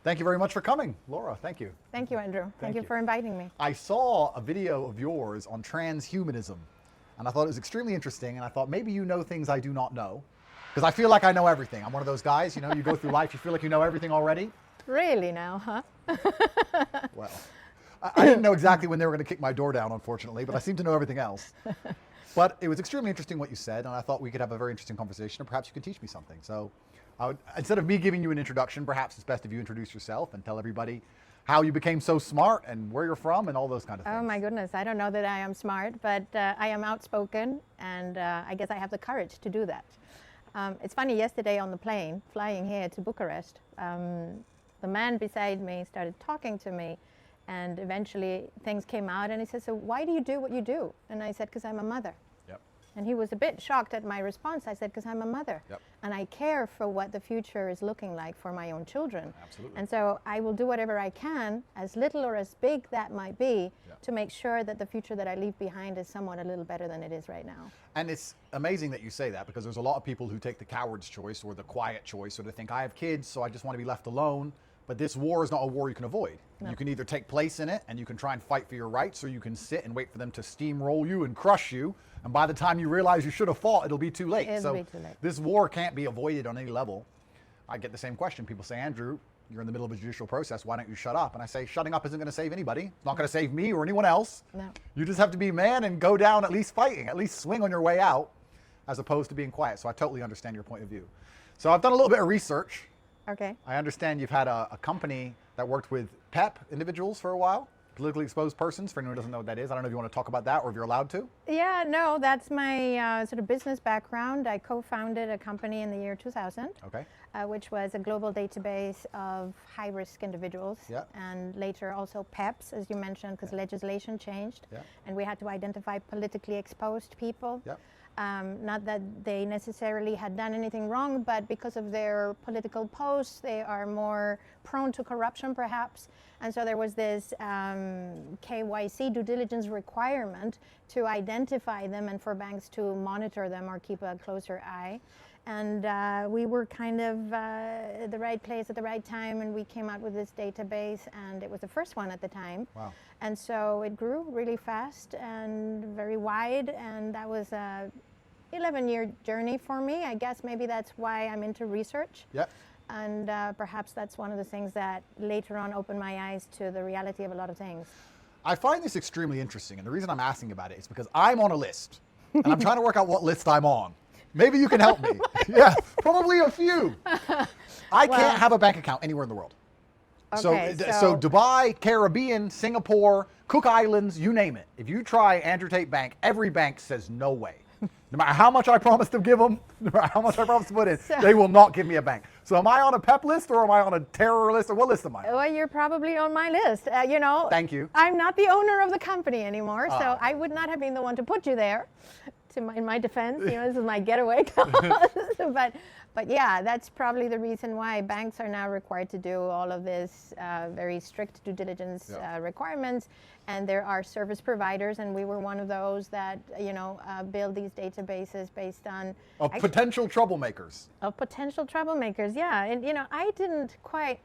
Thank you very much for coming, Laura. Thank you. Thank you, Andrew. Thank you you. for inviting me. I saw a video of yours on transhumanism, and I thought it was extremely interesting, and I thought maybe you know things I do not know, because I feel like I know everything. I'm one of those guys, you know, you go through life, you feel like you know everything already. Really now, huh? Well, I didn't know exactly when they were going to kick my door down, unfortunately, but I seem to know everything else. But it was extremely interesting what you said, and I thought we could have a very interesting conversation, and perhaps you could teach me something. So instead of me giving you an introduction, perhaps it's best if you introduce yourself and tell everybody how you became so smart and where you're from and all those kind of things. Oh my goodness, I don't know that I am smart, but I am outspoken, and I guess I have the courage to do that. It's funny, yesterday on the plane, flying here to Bucharest, the man beside me started talking to me, and eventually things came out, and he said, so why do you do what you do? And I said, because I'm a mother. Yep. And he was a bit shocked at my response. I said, because I'm a mother. Yep. And I care for what the future is looking like for my own children. Absolutely. And so I will do whatever I can, as little or as big that might be, Yep. to make sure that the future that I leave behind is somewhat a little better than it is right now. And it's amazing that you say that, because there's a lot of people who take the coward's choice or the quiet choice, or they think, I have kids, so I just want to be left alone. But this war is not a war you can avoid. No. You can either take place in it and you can try and fight for your rights, or you can sit and wait for them to steamroll you and crush you. And by the time you realize you should have fought, it'll be too late. It'll be too late. This war can't be avoided on any level. I get the same question. People say, Andrew, you're in the middle of a judicial process. Why don't you shut up? And I say, shutting up isn't going to save anybody. It's not going to save me or anyone else. No. You just have to be a man and go down at least fighting, at least swing on your way out, as opposed to being quiet. So I totally understand your point of view. So I've done a little bit of research. Okay. I understand you've had a company that worked with PEP individuals for a while, politically exposed persons, for anyone who doesn't know what that is. I don't know if you want to talk about that or if you're allowed to. Yeah, no, that's my sort of business background. I co-founded a company in the year 2000, Okay. which was a global database of high-risk individuals, Yeah. and later also PEPs, as you mentioned, because legislation changed, Yeah. and we had to identify politically exposed people. Yeah. Not that they necessarily had done anything wrong, but because of their political posts, they are more prone to corruption, perhaps. And so there was this KYC, due diligence requirement, to identify them and for banks to monitor them or keep a closer eye. And we were kind of at the right place at the right time, and we came out with this database, and it was the first one at the time. Wow. And so it grew really fast and very wide, and that was a 11-year journey for me. I guess maybe that's why I'm into research. Yeah. And perhaps that's one of the things that later on opened my eyes to the reality of a lot of things. I find this extremely interesting, and the reason I'm asking about it is because I'm on a list, and I'm trying to work out what list I'm on. Maybe you can help me. Yeah, probably a few. I can't have a bank account anywhere in the world. Okay, so Dubai, Caribbean, Singapore, Cook Islands, you name it. If you try Andrew Tate Bank, every bank says no way. No matter how much I promise to give them, no matter how much I promise to put in, they will not give me a bank. So am I on a PEP list, or am I on a terror list, or what list am I on? Well, you're probably on my list. You know, Thank you. I'm not the owner of the company anymore, so I would not have been the one to put you there. In my defense, you know, this is my getaway clause. But yeah, that's probably the reason why banks are now required to do all of this very strict due diligence requirements. And there are service providers, and we were one of those that, you know, build these databases based on Potential troublemakers. Of potential troublemakers, yeah. And, you know, I didn't quite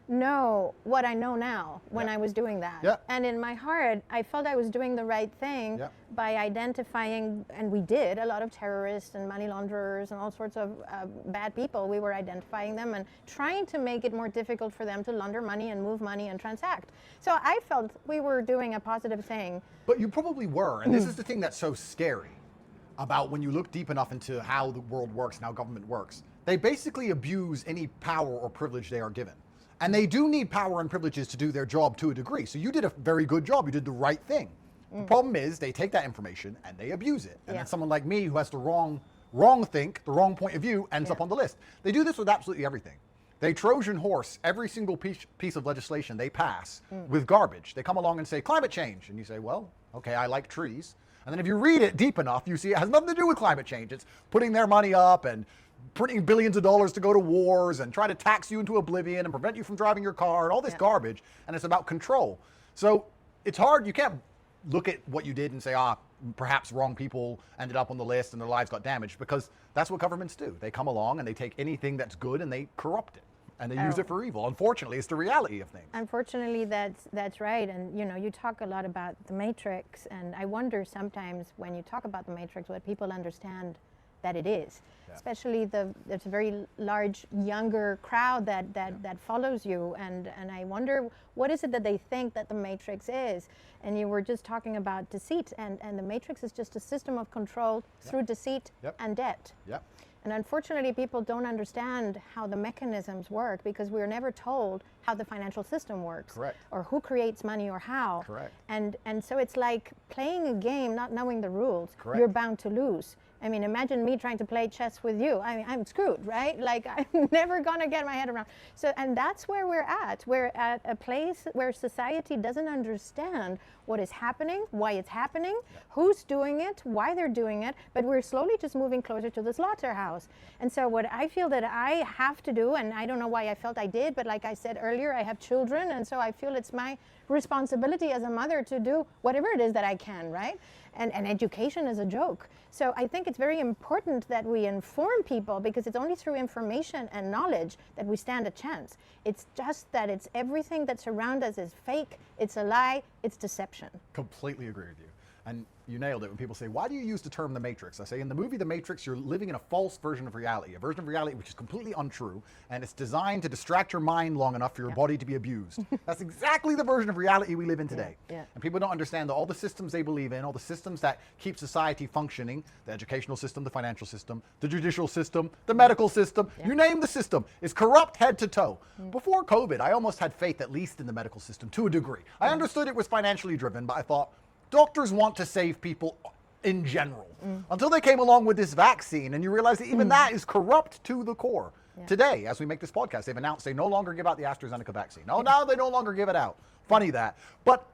know what I know now when I was doing that. Yeah. And in my heart, I felt I was doing the right thing by identifying, and we did, a lot of terrorists and money launderers and all sorts of bad people. We were identifying them and trying to make it more difficult for them to launder money and move money and transact. So I felt we were doing a positive thing. But you probably were, and this is the thing that's so scary about when you look deep enough into how the world works and how government works. They basically abuse any power or privilege they are given. And they do need power and privileges to do their job to a degree. So you did a very good job. You did the right thing. The problem is they take that information and they abuse it. And then someone like me who has the wrong think, the wrong point of view, ends up on the list. They do this with absolutely everything. They Trojan horse every single piece of legislation they pass with garbage. They come along and say, climate change. And you say, well, okay, I like trees. And then if you read it deep enough, you see it has nothing to do with climate change. It's putting their money up and printing billions of dollars to go to wars and try to tax you into oblivion and prevent you from driving your car and all this garbage. And it's about control. So it's hard. You can't look at what you did and say, perhaps wrong people ended up on the list and their lives got damaged, because that's what governments do. They come along and they take anything that's good and they corrupt it. And they use it for evil. Unfortunately, it's the reality of things. Unfortunately, that's right. And you talk a lot about the Matrix, and I wonder sometimes when you talk about the Matrix what people understand that it is. Yeah. Especially there's a very large younger crowd that follows you, and I wonder what is it that they think that the Matrix is. And you were just talking about deceit, and the Matrix is just a system of control through deceit and debt. Yep. And unfortunately, people don't understand how the mechanisms work because we are never told how the financial system works. Correct. Or who creates money or how. Correct. And so it's like playing a game, not knowing the rules. Correct. You're bound to lose. I mean, imagine me trying to play chess with you. I mean, I'm screwed, right? Like, I'm never gonna get my head around. So, and that's where we're at. We're at a place where society doesn't understand what is happening, why it's happening, who's doing it, why they're doing it, but we're slowly just moving closer to the slaughterhouse. And so what I feel that I have to do, and I don't know why I felt I did, but like I said earlier, I have children, and so I feel it's my responsibility as a mother to do whatever it is that I can, right? And education is a joke. So I think it's very important that we inform people because it's only through information and knowledge that we stand a chance. It's just that it's everything that's around us is fake, it's a lie, it's deception. Completely agree with you. And you nailed it when people say, why do you use the term The Matrix? I say, in the movie The Matrix, you're living in a false version of reality, a version of reality which is completely untrue, and it's designed to distract your mind long enough for your body to be abused. That's exactly the version of reality we live in today. Yeah. And people don't understand that all the systems they believe in, all the systems that keep society functioning, the educational system, the financial system, the judicial system, the medical system, you name the system, is corrupt head to toe. Before COVID, I almost had faith at least in the medical system to a degree. I understood it was financially driven, but I thought, doctors want to save people in general. Until they came along with this vaccine and you realize that even that is corrupt to the core. Yeah. Today, as we make this podcast, they've announced they no longer give out the AstraZeneca vaccine. Oh, now they no longer give it out. Funny that. But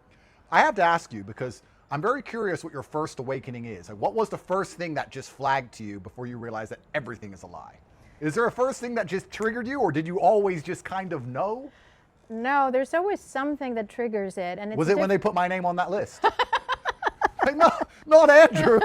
I have to ask you because I'm very curious what your first awakening is. Like, what was the first thing that just flagged to you before you realized that everything is a lie? Is there a first thing that just triggered you, or did you always just kind of know? No, there's always something that triggers it. And it's was it when they put my name on that list? No, not Andrew.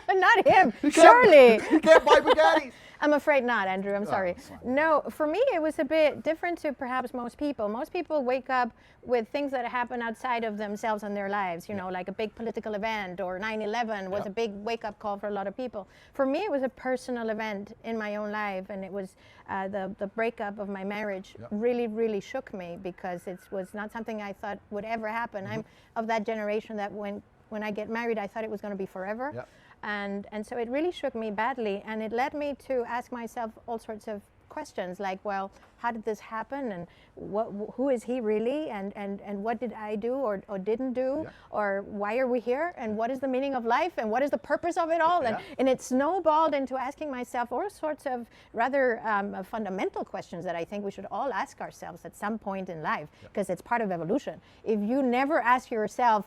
Not him. Surely. You can't buy Bugattis. I'm afraid not, Andrew. I'm sorry. No, for me, it was a bit different to perhaps most people. Most people wake up with things that happen outside of themselves and their lives, you know, like a big political event, or 9/11 was a big wake-up call for a lot of people. For me, it was a personal event in my own life, and it was the breakup of my marriage really, really shook me because it was not something I thought would ever happen. I'm of that generation that when I get married, I thought it was going to be forever. Yep. And so it really shook me badly, and it led me to ask myself all sorts of questions like, well, how did this happen, and who is he really, and what did I do or didn't do, or why are we here, and what is the meaning of life, and what is the purpose of it all? And it snowballed into asking myself all sorts of rather fundamental questions that I think we should all ask ourselves at some point in life, because it's part of evolution. If you never ask yourself,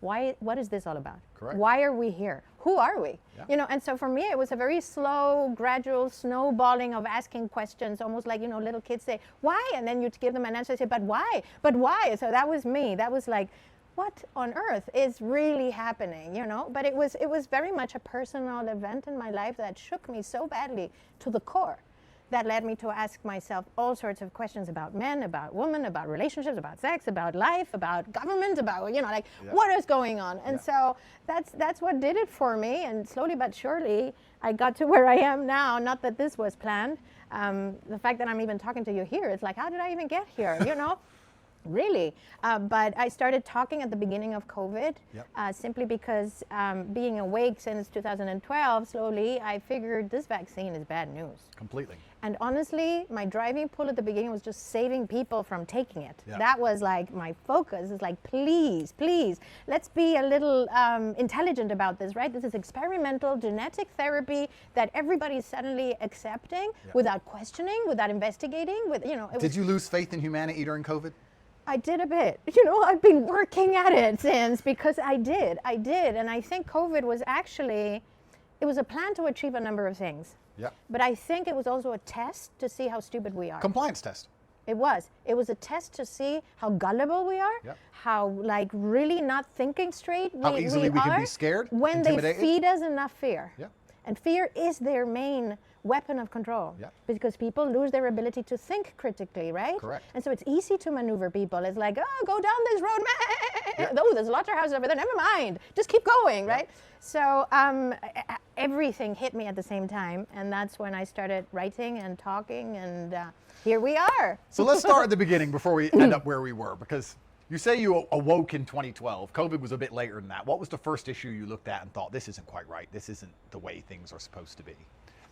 what is this all about? Correct. Why are we here? Who are we? Yeah. You know, and so for me, it was a very slow, gradual snowballing of asking questions, almost like, you know, little kids say, why? And then you give them an answer, say, but why? But why? So that was me. That was like, what on earth is really happening, you know? But it was very much a personal event in my life that shook me so badly to the core. That led me to ask myself all sorts of questions about men, about women, about relationships, about sex, about life, about government, about, you know, like, what is going on? And so that's what did it for me. And slowly but surely, I got to where I am now. Not that this was planned. The fact that I'm even talking to you here, it's like, how did I even get here, you know? Really. But I started talking at the beginning of COVID, simply because being awake since 2012, slowly, I figured this vaccine is bad news. Completely. And honestly, my driving pull at the beginning was just saving people from taking it. That was like my focus. It's like, please, please, let's be a little intelligent about this, right? This is experimental genetic therapy that everybody's suddenly accepting without questioning, without investigating. Did you lose faith in humanity during COVID? I did a bit. You know, I've been working at it since, because I did. And I think COVID was actually, it was a plan to achieve a number of things. Yeah. But I think it was also a test to see how stupid we are. Compliance test. It was a test to see how gullible we are, how like really not thinking straight how easily we can be scared, when intimidated. they feed us enough fear. Yeah. And fear is their main weapon of control. Yep. Because people lose their ability to think critically, right? Correct. And so it's easy to maneuver people. It's like, oh, go down this road. Yep. Oh, there's a slaughterhouse over there. Never mind. Just keep going, right? So everything hit me at the same time. And that's when I started writing and talking. And here we are. So let's start at the beginning before we end up where we were, because you say you awoke in 2012. COVID was a bit later than that. What was the first issue you looked at and thought, this isn't quite right? This isn't the way things are supposed to be?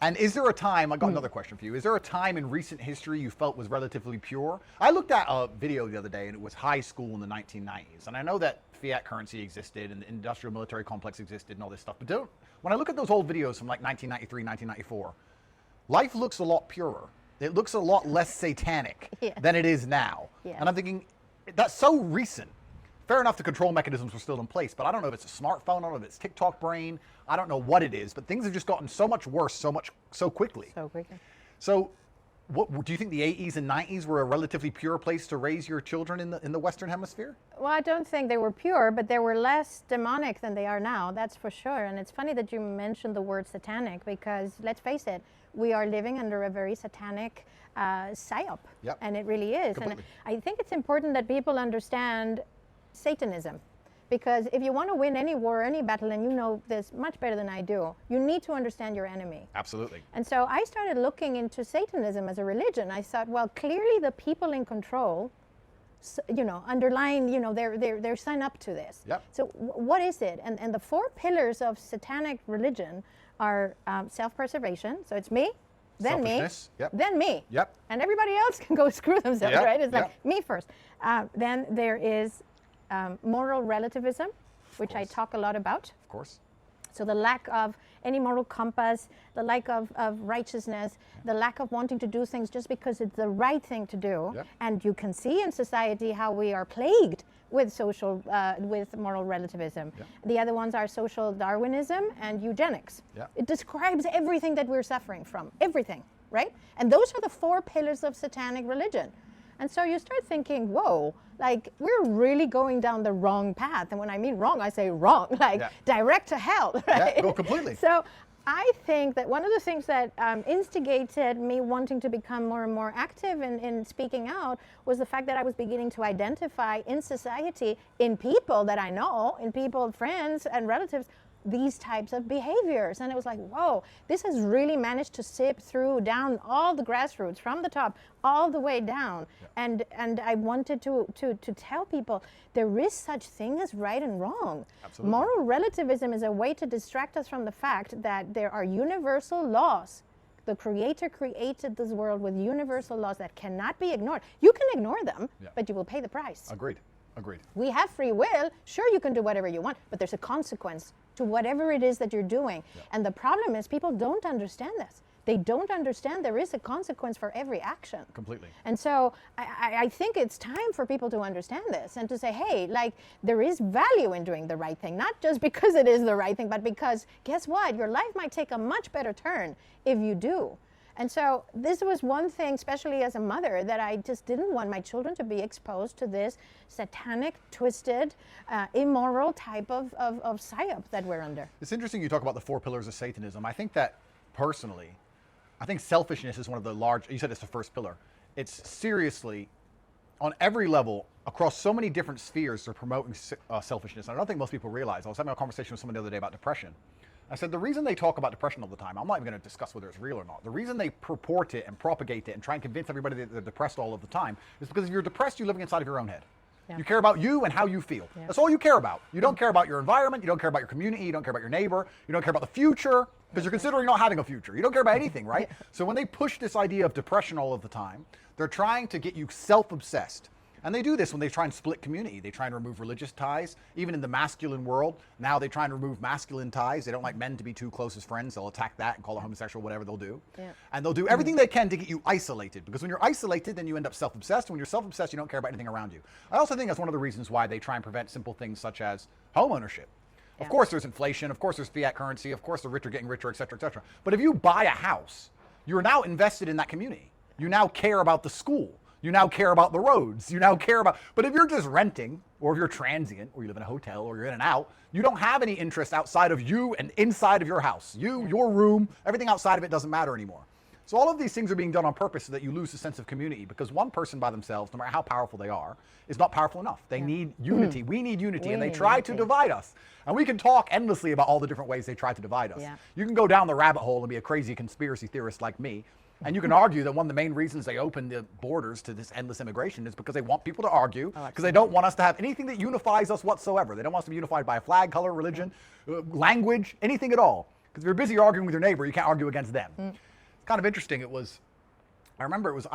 And is there a time, I got another question for you, is there a time in recent history you felt was relatively pure? I looked at a video the other day and it was high school in the 1990s. And I know that fiat currency existed and the industrial military complex existed and all this stuff. But when I look at those old videos from like 1993, 1994, life looks a lot purer. It looks a lot less satanic than it is now. Yeah. And I'm thinking, that's so recent. Fair enough, the control mechanisms were still in place, but I don't know if it's a smartphone, I don't know if it's TikTok brain, I don't know what it is, but things have just gotten so much worse so quickly. So quickly. So what do you think the 80s and 90s were a relatively pure place to raise your children in the Western Hemisphere? Well, I don't think they were pure, but they were less demonic than they are now, that's for sure. And it's funny that you mentioned the word satanic, because let's face it, we are living under a very satanic psyop. Yep. And it really is. Completely. And I think it's important that people understand Satanism. Because if you want to win any war, any battle, and you know this much better than I do, you need to understand your enemy. Absolutely. And so I started looking into Satanism as a religion. I thought, well, clearly the people in control, underline, they're signed up to this. Yep. So what is it? And the four pillars of satanic religion are self-preservation. So it's me, then me, Yep. then me. Yep. And everybody else can go screw themselves, Yep. right? It's like Yep. me first. Then there is moral relativism, which I course. talk a lot about. Of course. So the lack of any moral compass, the lack of righteousness, the lack of wanting to do things just because it's the right thing to do. Yep. And you can see in society how we are plagued with with moral relativism. Yep. The other ones are social Darwinism and eugenics. Yep. It describes everything that we're suffering from, everything, right? And those are the four pillars of satanic religion. And so you start thinking, whoa, like we're really going down the wrong path. And when I mean wrong, I say wrong, like direct to hell, right? Yeah, go completely. So I think that one of the things that instigated me wanting to become more and more active in speaking out was the fact that I was beginning to identify in society, in people that I know, in people, friends and relatives, these types of behaviors. And it was like, whoa, this has really managed to sip through down all the grassroots from the top all the way down. Yeah. And I wanted to tell people there is such thing as right and wrong. Absolutely. Moral relativism is a way to distract us from the fact that there are universal laws. The Creator created this world with universal laws that cannot be ignored. You can ignore them, but you will pay the price. Agreed. Agreed. We have free will. Sure, you can do whatever you want, but there's a consequence to whatever it is that you're doing. Yeah. And the problem is people don't understand this. They don't understand there is a consequence for every action. Completely. And so I think it's time for people to understand this and to say, hey, like there is value in doing the right thing, not just because it is the right thing, but because guess what? Your life might take a much better turn if you do. And so this was one thing, especially as a mother, that I just didn't want my children to be exposed to this satanic, twisted, immoral type of psyop that we're under. It's interesting you talk about the four pillars of Satanism. I think that personally, I think selfishness is one of the large, you said it's the first pillar. It's seriously, on every level, across so many different spheres, they're promoting selfishness. And I don't think most people realize. I was having a conversation with someone the other day about depression. I said, the reason they talk about depression all the time, I'm not even going to discuss whether it's real or not. The reason they purport it and propagate it and try and convince everybody that they're depressed all of the time is because if you're depressed, you're living inside of your own head. Yeah. You care about you and how you feel. Yeah. That's all you care about. You don't care about your environment. You don't care about your community. You don't care about your neighbor. You don't care about the future because you're considering not having a future. You don't care about anything, right? Yeah. So when they push this idea of depression all of the time, they're trying to get you self-obsessed. And they do this when they try and split community. They try and remove religious ties. Even in the masculine world, now they try and remove masculine ties. They don't like men to be too close as friends. They'll attack that and call it homosexual, whatever they'll do. Yeah. And they'll do everything they can to get you isolated. Because when you're isolated, then you end up self-obsessed. When you're self-obsessed, you don't care about anything around you. I also think that's one of the reasons why they try and prevent simple things such as home ownership. Yeah. Of course there's inflation. Of course there's fiat currency. Of course the rich are getting richer, et cetera, et cetera. But if you buy a house, you're now invested in that community. You now care about the school. You now care about the roads. You now care about, but if you're just renting, or if you're transient, or you live in a hotel, or you're in and out, you don't have any interest outside of you and inside of your house. Your room, everything outside of it doesn't matter anymore. So all of these things are being done on purpose so that you lose the sense of community, because one person by themselves, no matter how powerful they are, is not powerful enough. They need unity. We need unity, and they try to divide us. And we can talk endlessly about all the different ways they try to divide us. You can go down the rabbit hole and be a crazy conspiracy theorist like me, and you can argue that one of the main reasons they opened the borders to this endless immigration is because they want people to argue, because they don't want us to have anything that unifies us whatsoever. They don't want us to be unified by a flag, color, religion, language, anything at all. Because if you're busy arguing with your neighbor, you can't argue against them. It's kind of interesting. I remember it was,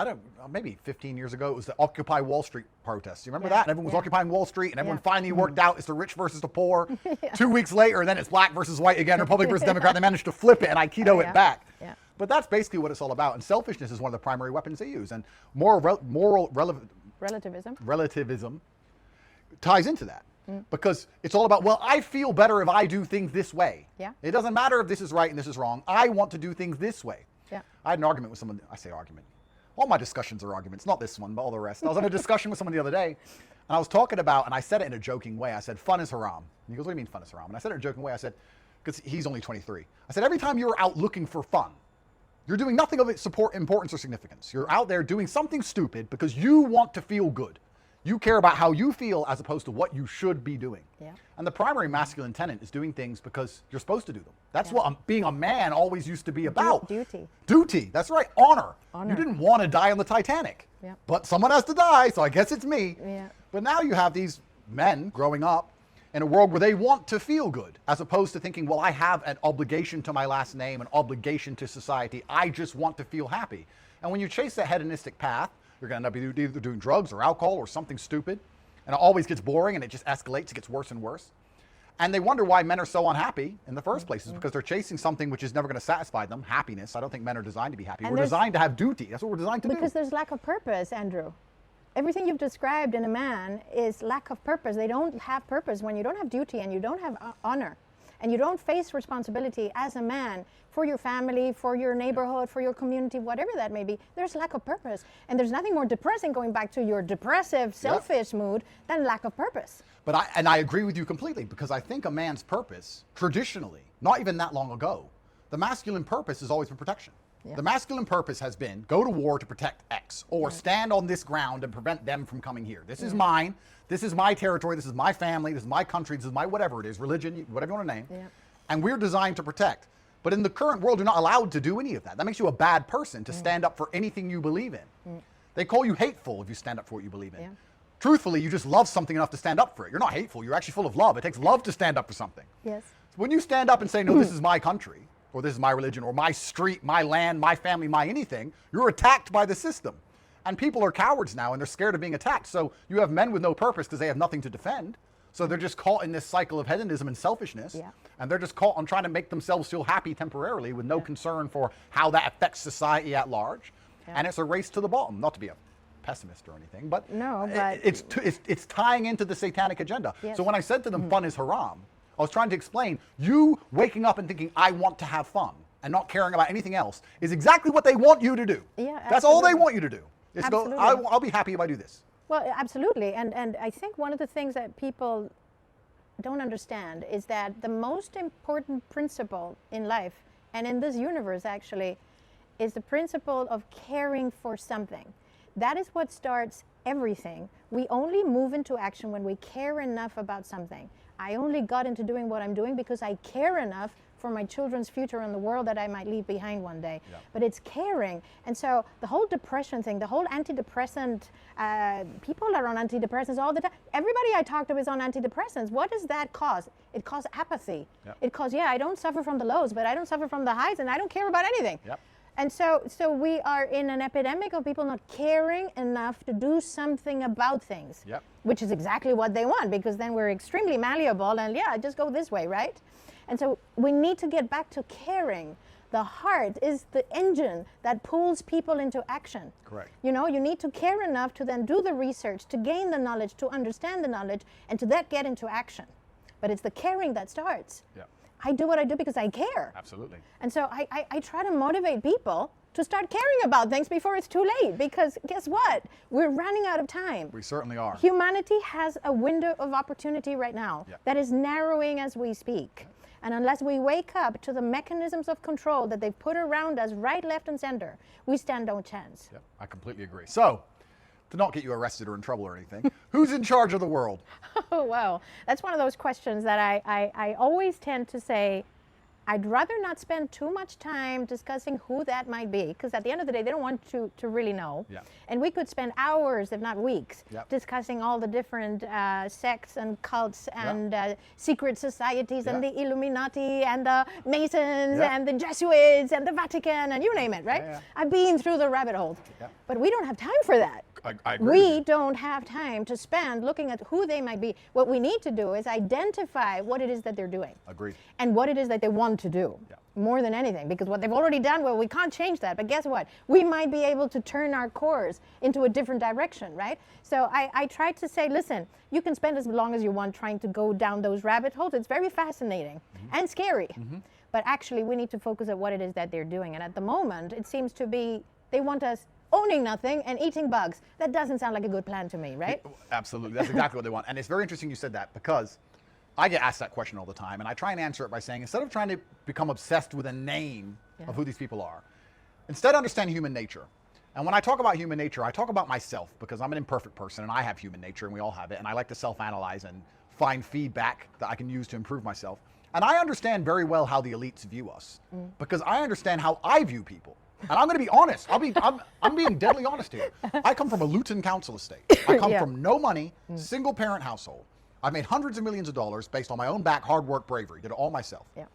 maybe 15 years ago, it was the Occupy Wall Street protests. You remember that? And everyone was occupying Wall Street, and everyone finally worked out it's the rich versus the poor. 2 weeks later, and then it's black versus white again, Republican versus Democrat. They managed to flip it and Aikido it back. But that's basically what it's all about. And selfishness is one of the primary weapons they use. And moral relativism ties into that. Because it's all about, well, I feel better if I do things this way. It doesn't matter if this is right and this is wrong. I want to do things this way. I had an argument with someone. I say argument. All my discussions are arguments, not this one, but all the rest. I was in a discussion with someone the other day, and I was talking about, and I said it in a joking way. I said, fun is haram. And he goes, what do you mean fun is haram? And I said it in a joking way. I said, because he's only 23. I said, every time you're out looking for fun, you're doing nothing of its importance or significance. You're out there doing something stupid because you want to feel good. You care about how you feel as opposed to what you should be doing. And the primary masculine tenet is doing things because you're supposed to do them. That's what being a man always used to be about. Duty. That's right. Honor. You didn't want to die on the Titanic. But someone has to die, so I guess it's me. But now you have these men growing up in a world where they want to feel good, as opposed to thinking, well, I have an obligation to my last name, an obligation to society. I just want to feel happy. And when you chase that hedonistic path, you're going to end up either doing drugs or alcohol or something stupid. And it always gets boring, and it just escalates. It gets worse and worse. And they wonder why men are so unhappy in the first place. Is because they're chasing something which is never going to satisfy them, happiness. I don't think men are designed to be happy. We're designed to have duty. That's what we're designed to do. Because there's lack of purpose, Andrew. Everything you've described in a man is lack of purpose. They don't have purpose when you don't have duty and you don't have honor. And you don't face responsibility as a man for your family, for your neighborhood, for your community, whatever that may be. There's lack of purpose. And there's nothing more depressing, going back to your depressive, selfish mood, than lack of purpose. But I agree with you completely, because I think a man's purpose, traditionally, not even that long ago, the masculine purpose has always been protection. The masculine purpose has been go to war to protect X, or stand on this ground and prevent them from coming here. This is mine. This is my territory. This is my family. This is my country. This is my whatever it is, religion, whatever you want to name. And we're designed to protect. But in the current world, you're not allowed to do any of that. That makes you a bad person to stand up for anything you believe in. They call you hateful if you stand up for what you believe in. Truthfully, you just love something enough to stand up for it. You're not hateful. You're actually full of love. It takes love to stand up for something. When you stand up and say, no, this is my country, or this is my religion, or my street, my land, my family, my anything, you're attacked by the system. And people are cowards now, and they're scared of being attacked. So you have men with no purpose because they have nothing to defend. So they're just caught in this cycle of hedonism and selfishness. And they're just caught on trying to make themselves feel happy temporarily with no concern for how that affects society at large. And it's a race to the bottom. Not to be a pessimist or anything, but, it's tying into the satanic agenda. So when I said to them, fun is haram, I was trying to explain, you waking up and thinking, I want to have fun, and not caring about anything else, is exactly what they want you to do. That's all they want you to do. It's go, I'll be happy if I do this. Well, absolutely. And I think one of the things that people don't understand is that the most important principle in life, and in this universe actually, is the principle of caring for something. That is what starts everything. We only move into action when we care enough about something. I only got into doing what I'm doing because I care enough for my children's future and the world that I might leave behind one day. But it's caring. And so the whole depression thing, the whole antidepressant, people are on antidepressants all the time. Everybody I talk to is on antidepressants. What does that cause? It causes apathy. It causes, I don't suffer from the lows, but I don't suffer from the highs, and I don't care about anything. And so we are in an epidemic of people not caring enough to do something about things, which is exactly what they want, because then we're extremely malleable and just go this way, right? And so we need to get back to caring. The heart is the engine that pulls people into action. Correct. You know, you need to care enough to then do the research, to gain the knowledge, to understand the knowledge, and to then get into action. But it's the caring that starts. I do what I do because I care. Absolutely. And so I try to motivate people to start caring about things before it's too late. Because guess what? We're running out of time. We certainly are. Humanity has a window of opportunity right now that is narrowing as we speak. And unless we wake up to the mechanisms of control that they've put around us right, left, and center, we stand no chance. Yep, I completely agree. So, to not get you arrested or in trouble or anything, who's in charge of the world? Oh, well, that's one of those questions that I always tend to say, I'd rather not spend too much time discussing who that might be, because at the end of the day, they don't want to really know. Yeah. And we could spend hours, if not weeks, Yep. discussing all the different sects and cults and secret societies and the Illuminati and the Masons and the Jesuits and the Vatican and you name it, right? Yeah, yeah. I've been through the rabbit hole. Yeah. But we don't have time for that. I agree with We you. don't have time to spend looking at who they might be. What we need to do is identify what it is that they're doing. Agreed. And what it is that they want to do. Yeah. More than anything. Because what they've already done, well, we can't change that. But guess what? We might be able to turn our course into a different direction, right? So I try to say, listen, you can spend as long as you want trying to go down those rabbit holes. It's very fascinating and scary. But actually, we need to focus on what it is that they're doing. And at the moment, it seems to be they want us owning nothing and eating bugs. That doesn't sound like a good plan to me, right? Absolutely. That's exactly what they want. And it's very interesting you said that, because I get asked that question all the time, and I try and answer it by saying, instead of trying to become obsessed with a name of who these people are, instead understand human nature. And when I talk about human nature, I talk about myself, because I'm an imperfect person and I have human nature and we all have it, and I like to self-analyze and find feedback that I can use to improve myself. And I understand very well how the elites view us, because I understand how I view people. And I'm going to be honest. I'm being deadly honest here. I come from a Luton council estate. I come from no money, single parent household. I've made hundreds of millions of dollars based on my own back, hard work, bravery. Did it all myself. Yeah.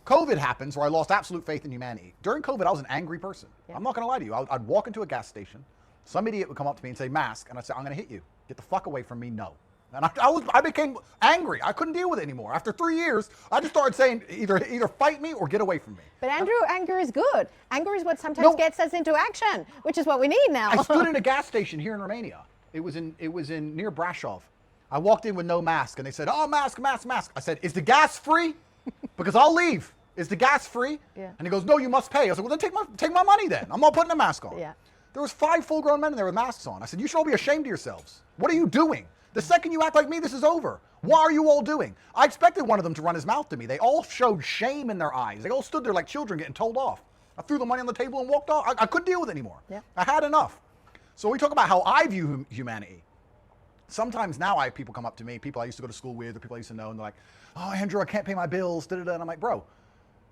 COVID happens where I lost absolute faith in humanity. During COVID, I was an angry person. I'm not going to lie to you. I'd walk into a gas station. Some idiot would come up to me and say, mask. And I'd say, I'm going to hit you. Get the fuck away from me. No. And I became angry. I couldn't deal with it anymore. After 3 years, I just started saying, either fight me or get away from me. But Andrew, anger is good. Anger is what sometimes gets us into action, which is what we need now. I stood in a gas station here in Romania. It was in near Brasov. I walked in with no mask, and they said, "Oh, mask, mask, mask." I said, "Is the gas free? Because I'll leave. Is the gas free?" Yeah. And he goes, "No, you must pay." I said, "Well, then take my money then. I'm not putting a mask on." Yeah. There was 5 full-grown men in there with masks on. I said, "You should all be ashamed of yourselves. What are you doing? The second you act like me, this is over. What are you all doing?" I expected one of them to run his mouth to me. They all showed shame in their eyes. They all stood there like children getting told off. I threw the money on the table and walked off. I couldn't deal with it anymore. Yeah. I had enough. So we talk about how I view humanity. Sometimes now I have people come up to me, people I used to go to school with, or people I used to know, and they're like, "Oh, Andrew, I can't pay my bills, da-da-da." And I'm like, bro,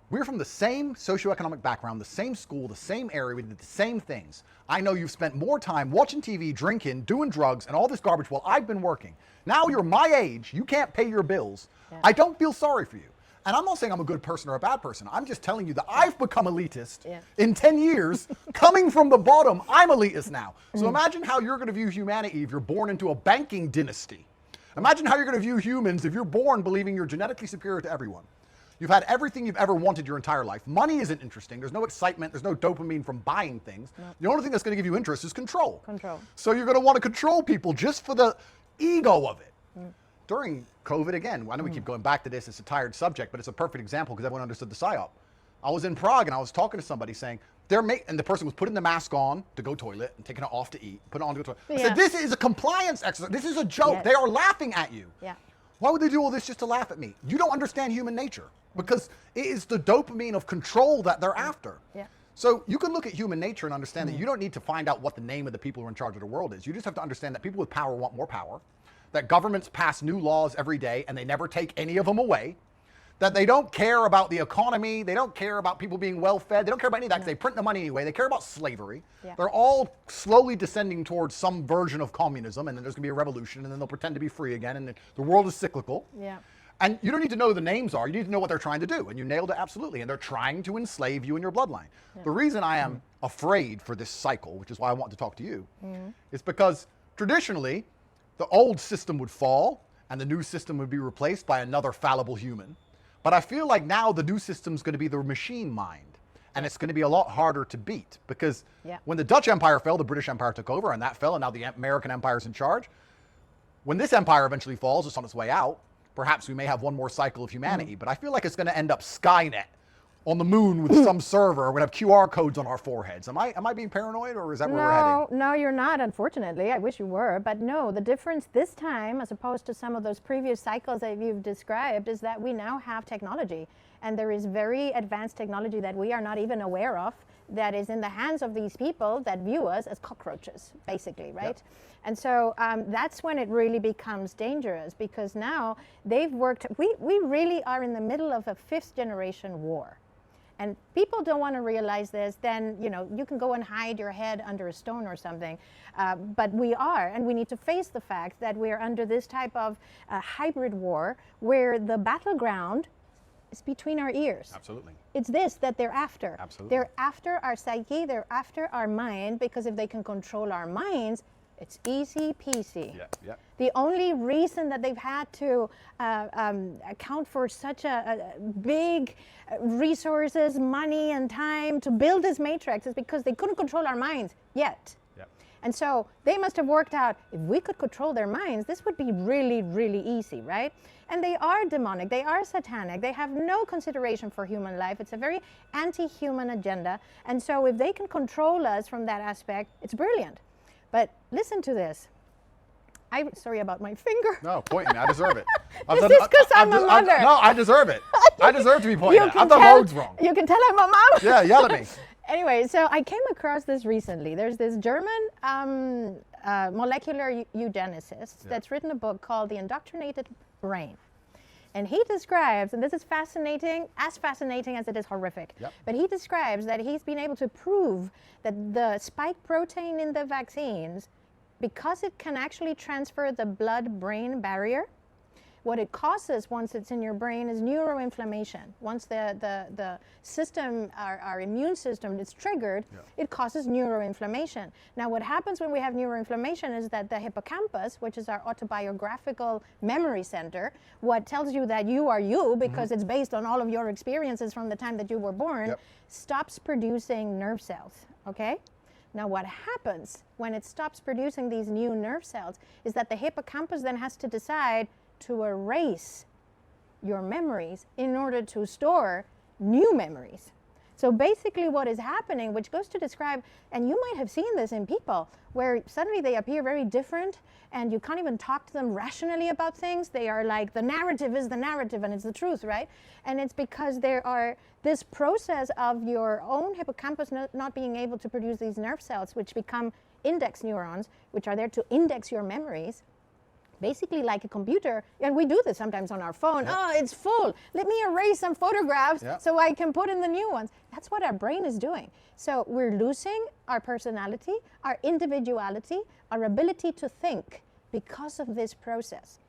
we're from the same socioeconomic background, the same school, the same area, we did the same things. I know you've spent more time watching TV, drinking, doing drugs, and all this garbage while I've been working. Now you're my age, you can't pay your bills. Yeah. I don't feel sorry for you. And I'm not saying I'm a good person or a bad person. I'm just telling you that I've become elitist in 10 years. Coming from the bottom, I'm elitist now. So imagine how you're going to view humanity if you're born into a banking dynasty. Imagine how you're going to view humans if you're born believing you're genetically superior to everyone. You've had everything you've ever wanted your entire life. Money isn't interesting. There's no excitement. There's no dopamine from buying things. No. The only thing that's going to give you interest is control. Control. So you're going to want to control people just for the ego of it. During COVID, again, I know we keep going back to this. It's a tired subject, but it's a perfect example because everyone understood the psyop. I was in Prague and I was talking to somebody saying, and the person was putting the mask on to go toilet and taking it off to eat, put it on to go toilet. I said, "This is a compliance exercise. This is a joke. Yes. They are laughing at you." Yeah. Why would they do all this just to laugh at me? You don't understand human nature because it is the dopamine of control that they're after. Yeah. So you can look at human nature and understand that you don't need to find out what the name of the people who are in charge of the world is. You just have to understand that people with power want more power, that governments pass new laws every day and they never take any of them away, that they don't care about the economy, they don't care about people being well-fed, they don't care about any of that because they print the money anyway, they care about slavery. Yeah. They're all slowly descending towards some version of communism, and then there's going to be a revolution, and then they'll pretend to be free again, and the world is cyclical. Yeah. And you don't need to know who the names are, you need to know what they're trying to do, and you nailed it absolutely, and they're trying to enslave you and your bloodline. Yeah. The reason I am afraid for this cycle, which is why I want to talk to you, is because traditionally, the old system would fall, and the new system would be replaced by another fallible human. But I feel like now the new system's going to be the machine mind, and it's going to be a lot harder to beat because when the Dutch Empire fell, the British Empire took over, and that fell, and now the American Empire's in charge. When this empire eventually falls, it's on its way out, perhaps we may have one more cycle of humanity, but I feel like it's going to end up Skynet, on the moon with some server. We're going to have QR codes on our foreheads. Am I being paranoid, or is that where we're heading? No, you're not, unfortunately. I wish you were. But no, the difference this time, as opposed to some of those previous cycles that you've described, is that we now have technology. And there is very advanced technology that we are not even aware of that is in the hands of these people that view us as cockroaches, basically, right? Yep. And so that's when it really becomes dangerous, because now they've worked, we really are in the middle of a 5th generation war. And people don't want to realize this, then, you know, you can go and hide your head under a stone or something. But we are, and we need to face the fact that we're under this type of hybrid war where the battleground is between our ears. Absolutely. It's this that they're after. Absolutely. They're after our psyche, they're after our mind, because if they can control our minds, it's easy peasy. Yeah, yeah. The only reason that they've had to account for such a big resources, money, and time to build this matrix is because they couldn't control our minds yet. Yep. And so they must have worked out, if we could control their minds, this would be really, really easy, right? And they are demonic, they are satanic, they have no consideration for human life. It's a very anti-human agenda. And so if they can control us from that aspect, it's brilliant. But listen to this. I'm sorry about my finger. No, point me. I deserve it. This is because I'm a mother. No, I deserve it. I deserve to be pointed at. I've tell, done loads wrong. You can tell I'm a mom. Yeah, yell at me. Anyway, so I came across this recently. There's this German molecular eugenicist that's written a book called The Indoctrinated Brain. And he describes, and this is fascinating as it is horrific, but he describes that he's been able to prove that the spike protein in the vaccines, because it can actually transfer the blood-brain barrier, what it causes once it's in your brain is neuroinflammation. Once the system, our immune system is triggered, it causes neuroinflammation. Now what happens when we have neuroinflammation is that the hippocampus, which is our autobiographical memory center, what tells you that you are you, because it's based on all of your experiences from the time that you were born, stops producing nerve cells, okay? Now what happens when it stops producing these new nerve cells is that the hippocampus then has to decide to erase your memories in order to store new memories. So basically what is happening, which goes to describe, and you might have seen this in people, where suddenly they appear very different and you can't even talk to them rationally about things. They are like, the narrative is the narrative and it's the truth, right? And it's because there are this process of your own hippocampus not being able to produce these nerve cells, which become index neurons, which are there to index your memories. Basically like a computer, and we do this sometimes on our phone. Oh, it's full. Let me erase some photographs so I can put in the new ones. That's what our brain is doing. So we're losing our personality, our individuality, our ability to think because of this process.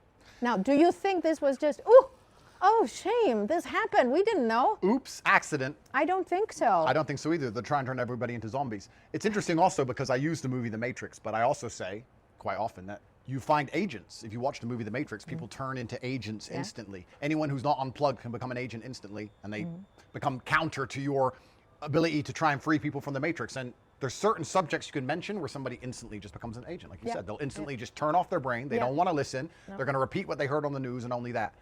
Now, do you think this was just, oh, shame, this happened, we didn't know? Oops, accident. I don't think so. I don't think so either. They're trying to turn everybody into zombies. It's interesting also because I use the movie The Matrix, but I also say quite often that you find agents. If you watch the movie The Matrix, people turn into agents instantly. Anyone who's not unplugged can become an agent instantly, and they become counter to your ability to try and free people from the Matrix. And there's certain subjects you can mention where somebody instantly just becomes an agent. Like you said, they'll instantly just turn off their brain. They don't want to listen. They're going to repeat what they heard on the news and only that.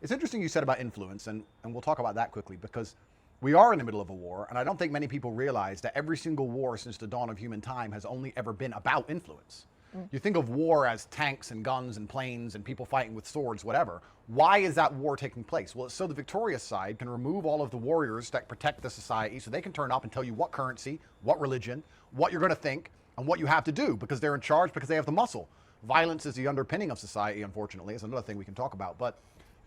It's interesting you said about influence, and we'll talk about that quickly, because we are in the middle of a war, and I don't think many people realize that every single war since the dawn of human time has only ever been about influence. You think of war as tanks and guns and planes and people fighting with swords, whatever. Why is that war taking place? Well, it's so the victorious side can remove all of the warriors that protect the society, so they can turn up and tell you what currency, what religion, what you're going to think, and what you have to do, because they're in charge, because they have the muscle. Violence is the underpinning of society, unfortunately. It's another thing we can talk about. But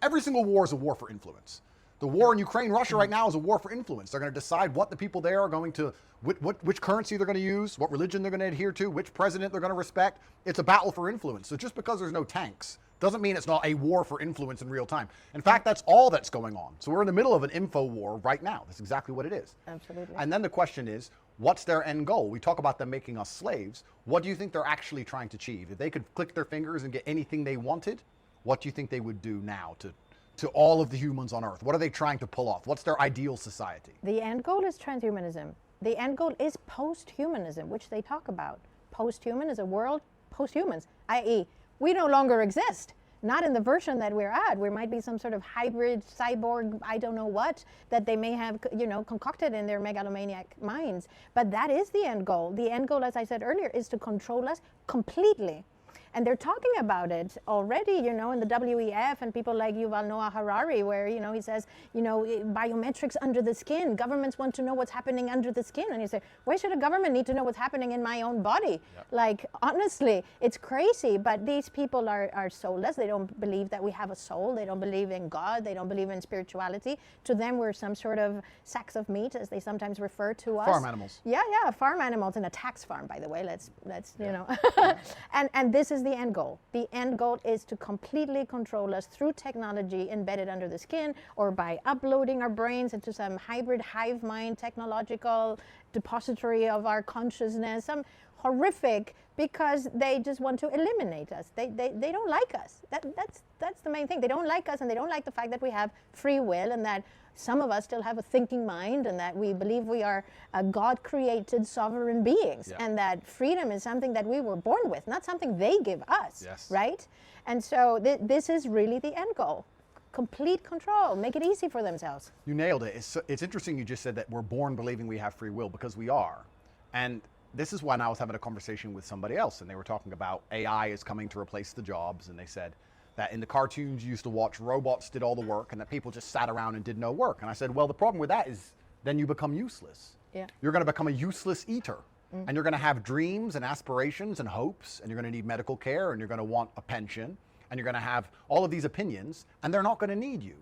every single war is a war for influence. The war in Ukraine, Russia right now is a war for influence. They're going to decide what the people there are going to, which currency they're going to use, what religion they're going to adhere to, which president they're going to respect. It's a battle for influence. So just because there's no tanks doesn't mean it's not a war for influence in real time. In fact, that's all that's going on. So we're in the middle of an info war right now. That's exactly what it is. Absolutely. And then the question is, what's their end goal? We talk about them making us slaves. What do you think they're actually trying to achieve? If they could click their fingers and get anything they wanted, what do you think they would do now to all of the humans on Earth? What are they trying to pull off? What's their ideal society? The end goal is transhumanism. The end goal is post-humanism, which they talk about. Post-human is a world post-humans, i.e. we no longer exist. not in the version that we're at. We might be some sort of hybrid cyborg, I don't know what, that they may have, concocted in their megalomaniac minds. But that is the end goal. The end goal, as I said earlier, is to control us completely. And they're talking about it already, in the WEF and people like Yuval Noah Harari, where, he says, biometrics under the skin. Governments want to know what's happening under the skin. And you say, why should a government need to know what's happening in my own body? Yep. Like, honestly, it's crazy. But these people are soulless. They don't believe that we have a soul. They don't believe in God. They don't believe in spirituality. To them, we're some sort of sacks of meat, as they sometimes refer to us. Farm animals. Yeah, farm animals in a tax farm, by the way. Let's and this is the end goal. The end goal is to completely control us through technology embedded under the skin, or by uploading our brains into some hybrid hive mind technological depository of our consciousness, some horrific, because they just want to eliminate us. They don't like us. That's the main thing. They don't like us, and they don't like the fact that we have free will, and that some of us still have a thinking mind, and that we believe we are God-created sovereign beings, and that freedom is something that we were born with, not something they give us, right? And so this is really the end goal. Complete control, make it easy for themselves. You nailed it. It's interesting you just said that we're born believing we have free will, because we are. And this is when I was having a conversation with somebody else, and they were talking about AI is coming to replace the jobs, and they said that in the cartoons you used to watch, robots did all the work, and that people just sat around and did no work. And I said, well, the problem with that is then you become useless. Yeah. You're going to become a useless eater. And you're going to have dreams and aspirations and hopes, and you're going to need medical care, and you're going to want a pension, and you're going to have all of these opinions, and they're not going to need you.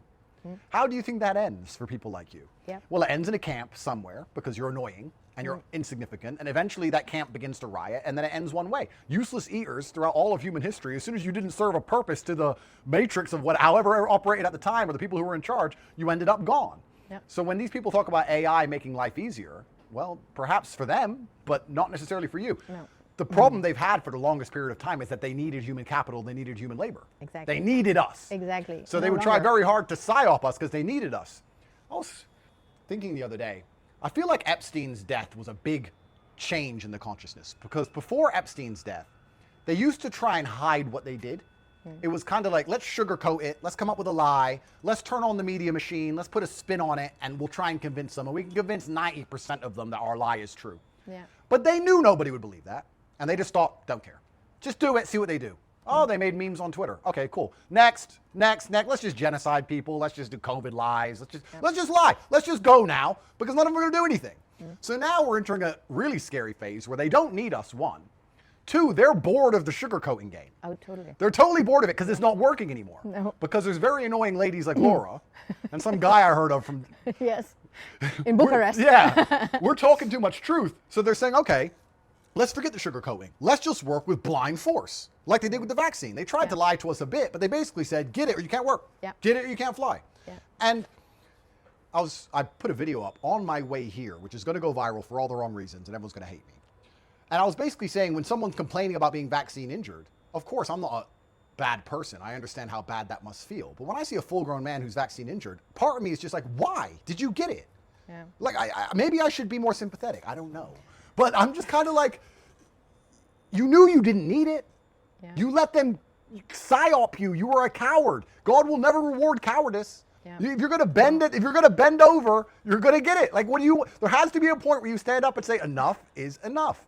How do you think that ends for people like you? Well, it ends in a camp somewhere because you're annoying and you're insignificant, and eventually that camp begins to riot, and then it ends one way. Useless eaters throughout all of human history, as soon as you didn't serve a purpose to the matrix of however operated at the time, or the people who were in charge, you ended up gone. So when these people talk about AI making life easier, well, perhaps for them, but not necessarily for you. No. The problem they've had for the longest period of time is that they needed human capital, they needed human labor. Exactly. They needed us. Exactly. So they would try very hard to psyop us because they needed us. I was thinking the other day, I feel like Epstein's death was a big change in the consciousness, because before Epstein's death, they used to try and hide what they did. It was kind of like, let's sugarcoat it, let's come up with a lie, let's turn on the media machine, let's put a spin on it, and we'll try and convince them, and we can convince 90% of them that our lie is true. But they knew nobody would believe that, and they just thought, don't care. Just do it, see what they do. Oh, they made memes on Twitter. Okay, cool. Next. Let's just genocide people. Let's just do COVID lies. Let's just lie. Let's just go now, because none of them are going to do anything. So now we're entering a really scary phase where they don't need us, one. Two, they're bored of the sugarcoating game. Oh, totally. They're totally bored of it because it's not working anymore. No. Because there's very annoying ladies like Woloraa and some guy I heard of from... Yes, in Bucharest. We're talking too much truth. So they're saying, okay, let's forget the sugarcoating. Let's just work with blind force, like they did with the vaccine. They tried to lie to us a bit, but they basically said, get it or you can't work. Get it or you can't fly. And I put a video up on my way here, which is going to go viral for all the wrong reasons, and everyone's going to hate me. And I was basically saying, when someone's complaining about being vaccine injured, of course, I'm not a bad person. I understand how bad that must feel. But when I see a full-grown man who's vaccine injured, part of me is just like, why? Did you get it? Like, maybe I should be more sympathetic. I don't know. But I'm just kind of like, you knew you didn't need it. You let them psyop you. You were a coward. God will never reward cowardice. If you're going to bend it, if you're going to bend over, you're going to get it. Like, there has to be a point where you stand up and say, enough is enough.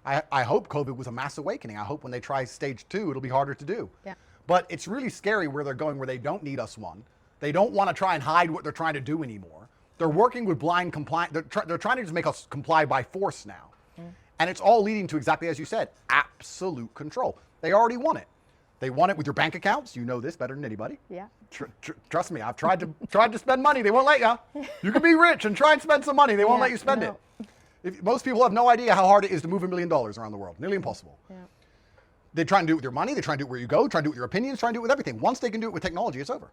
I hope COVID was a mass awakening. I hope when they try stage 2, it'll be harder to do. But it's really scary where they're going, where they don't need us, one. They don't want to try and hide what they're trying to do anymore. They're working with blind compliance. They're trying to just make us comply by force now. And it's all leading to, exactly as you said, absolute control. They already want it. They want it with your bank accounts. You know this better than anybody. Trust me, I've tried to spend money. They won't let you. You can be rich and try and spend some money. They won't let you spend it. Most people have no idea how hard it is to move $1 million around the world. Nearly impossible. They try and do it with your money. They try and do it where you go. Try and do it with your opinions. Try and do it with everything. Once they can do it with technology, it's over.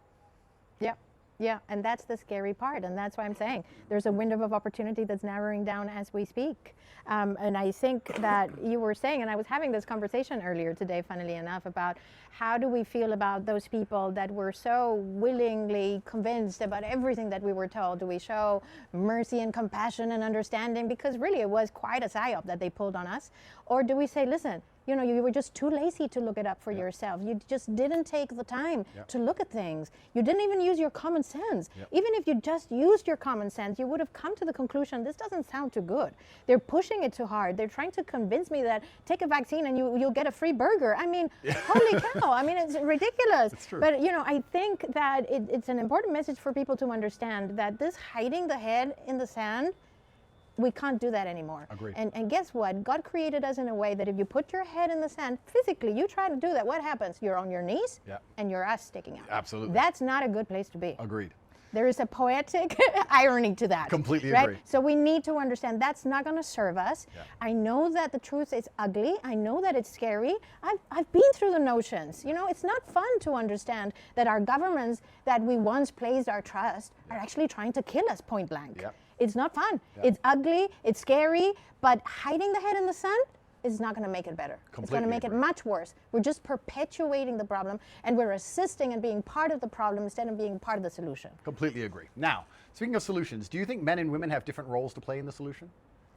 Yeah, and that's the scary part, and that's why I'm saying there's a window of opportunity that's narrowing down as we speak. And I think that you were saying, and I was having this conversation earlier today, funnily enough, about how do we feel about those people that were so willingly convinced about everything that we were told? Do we show mercy and compassion and understanding? Because really it was quite a psyop that they pulled on us. Or do we say, listen, You know, you were just too lazy to look it up for yourself. You just didn't take the time to look at things. You didn't even use your common sense. Even if you just used your common sense, you would have come to the conclusion, this doesn't sound too good. They're pushing it too hard. They're trying to convince me that take a vaccine and you'll get a free burger. I mean, holy cow. I mean, it's ridiculous. It's true. But, you know, I think that it's an important message for people to understand that this hiding the head in the sand, we can't do that anymore. Agreed. And guess what? God created us in a way that if you put your head in the sand, physically, you try to do that, what happens? You're on your knees and your ass sticking out. Absolutely. That's not a good place to be. Agreed. There is a poetic irony to that. Completely right? agree. So we need to understand that's not going to serve us. I know that the truth is ugly. I know that it's scary. I've been through the notions. You know, it's not fun to understand that our governments that we once placed our trust are actually trying to kill us point blank. It's not fun. It's ugly. It's scary. But hiding the head in the sand is not going to make it better. It's going to make it much worse. We're just perpetuating the problem, and we're assisting and being part of the problem instead of being part of the solution. Completely agree. Now, speaking of solutions, do you think men and women have different roles to play in the solution?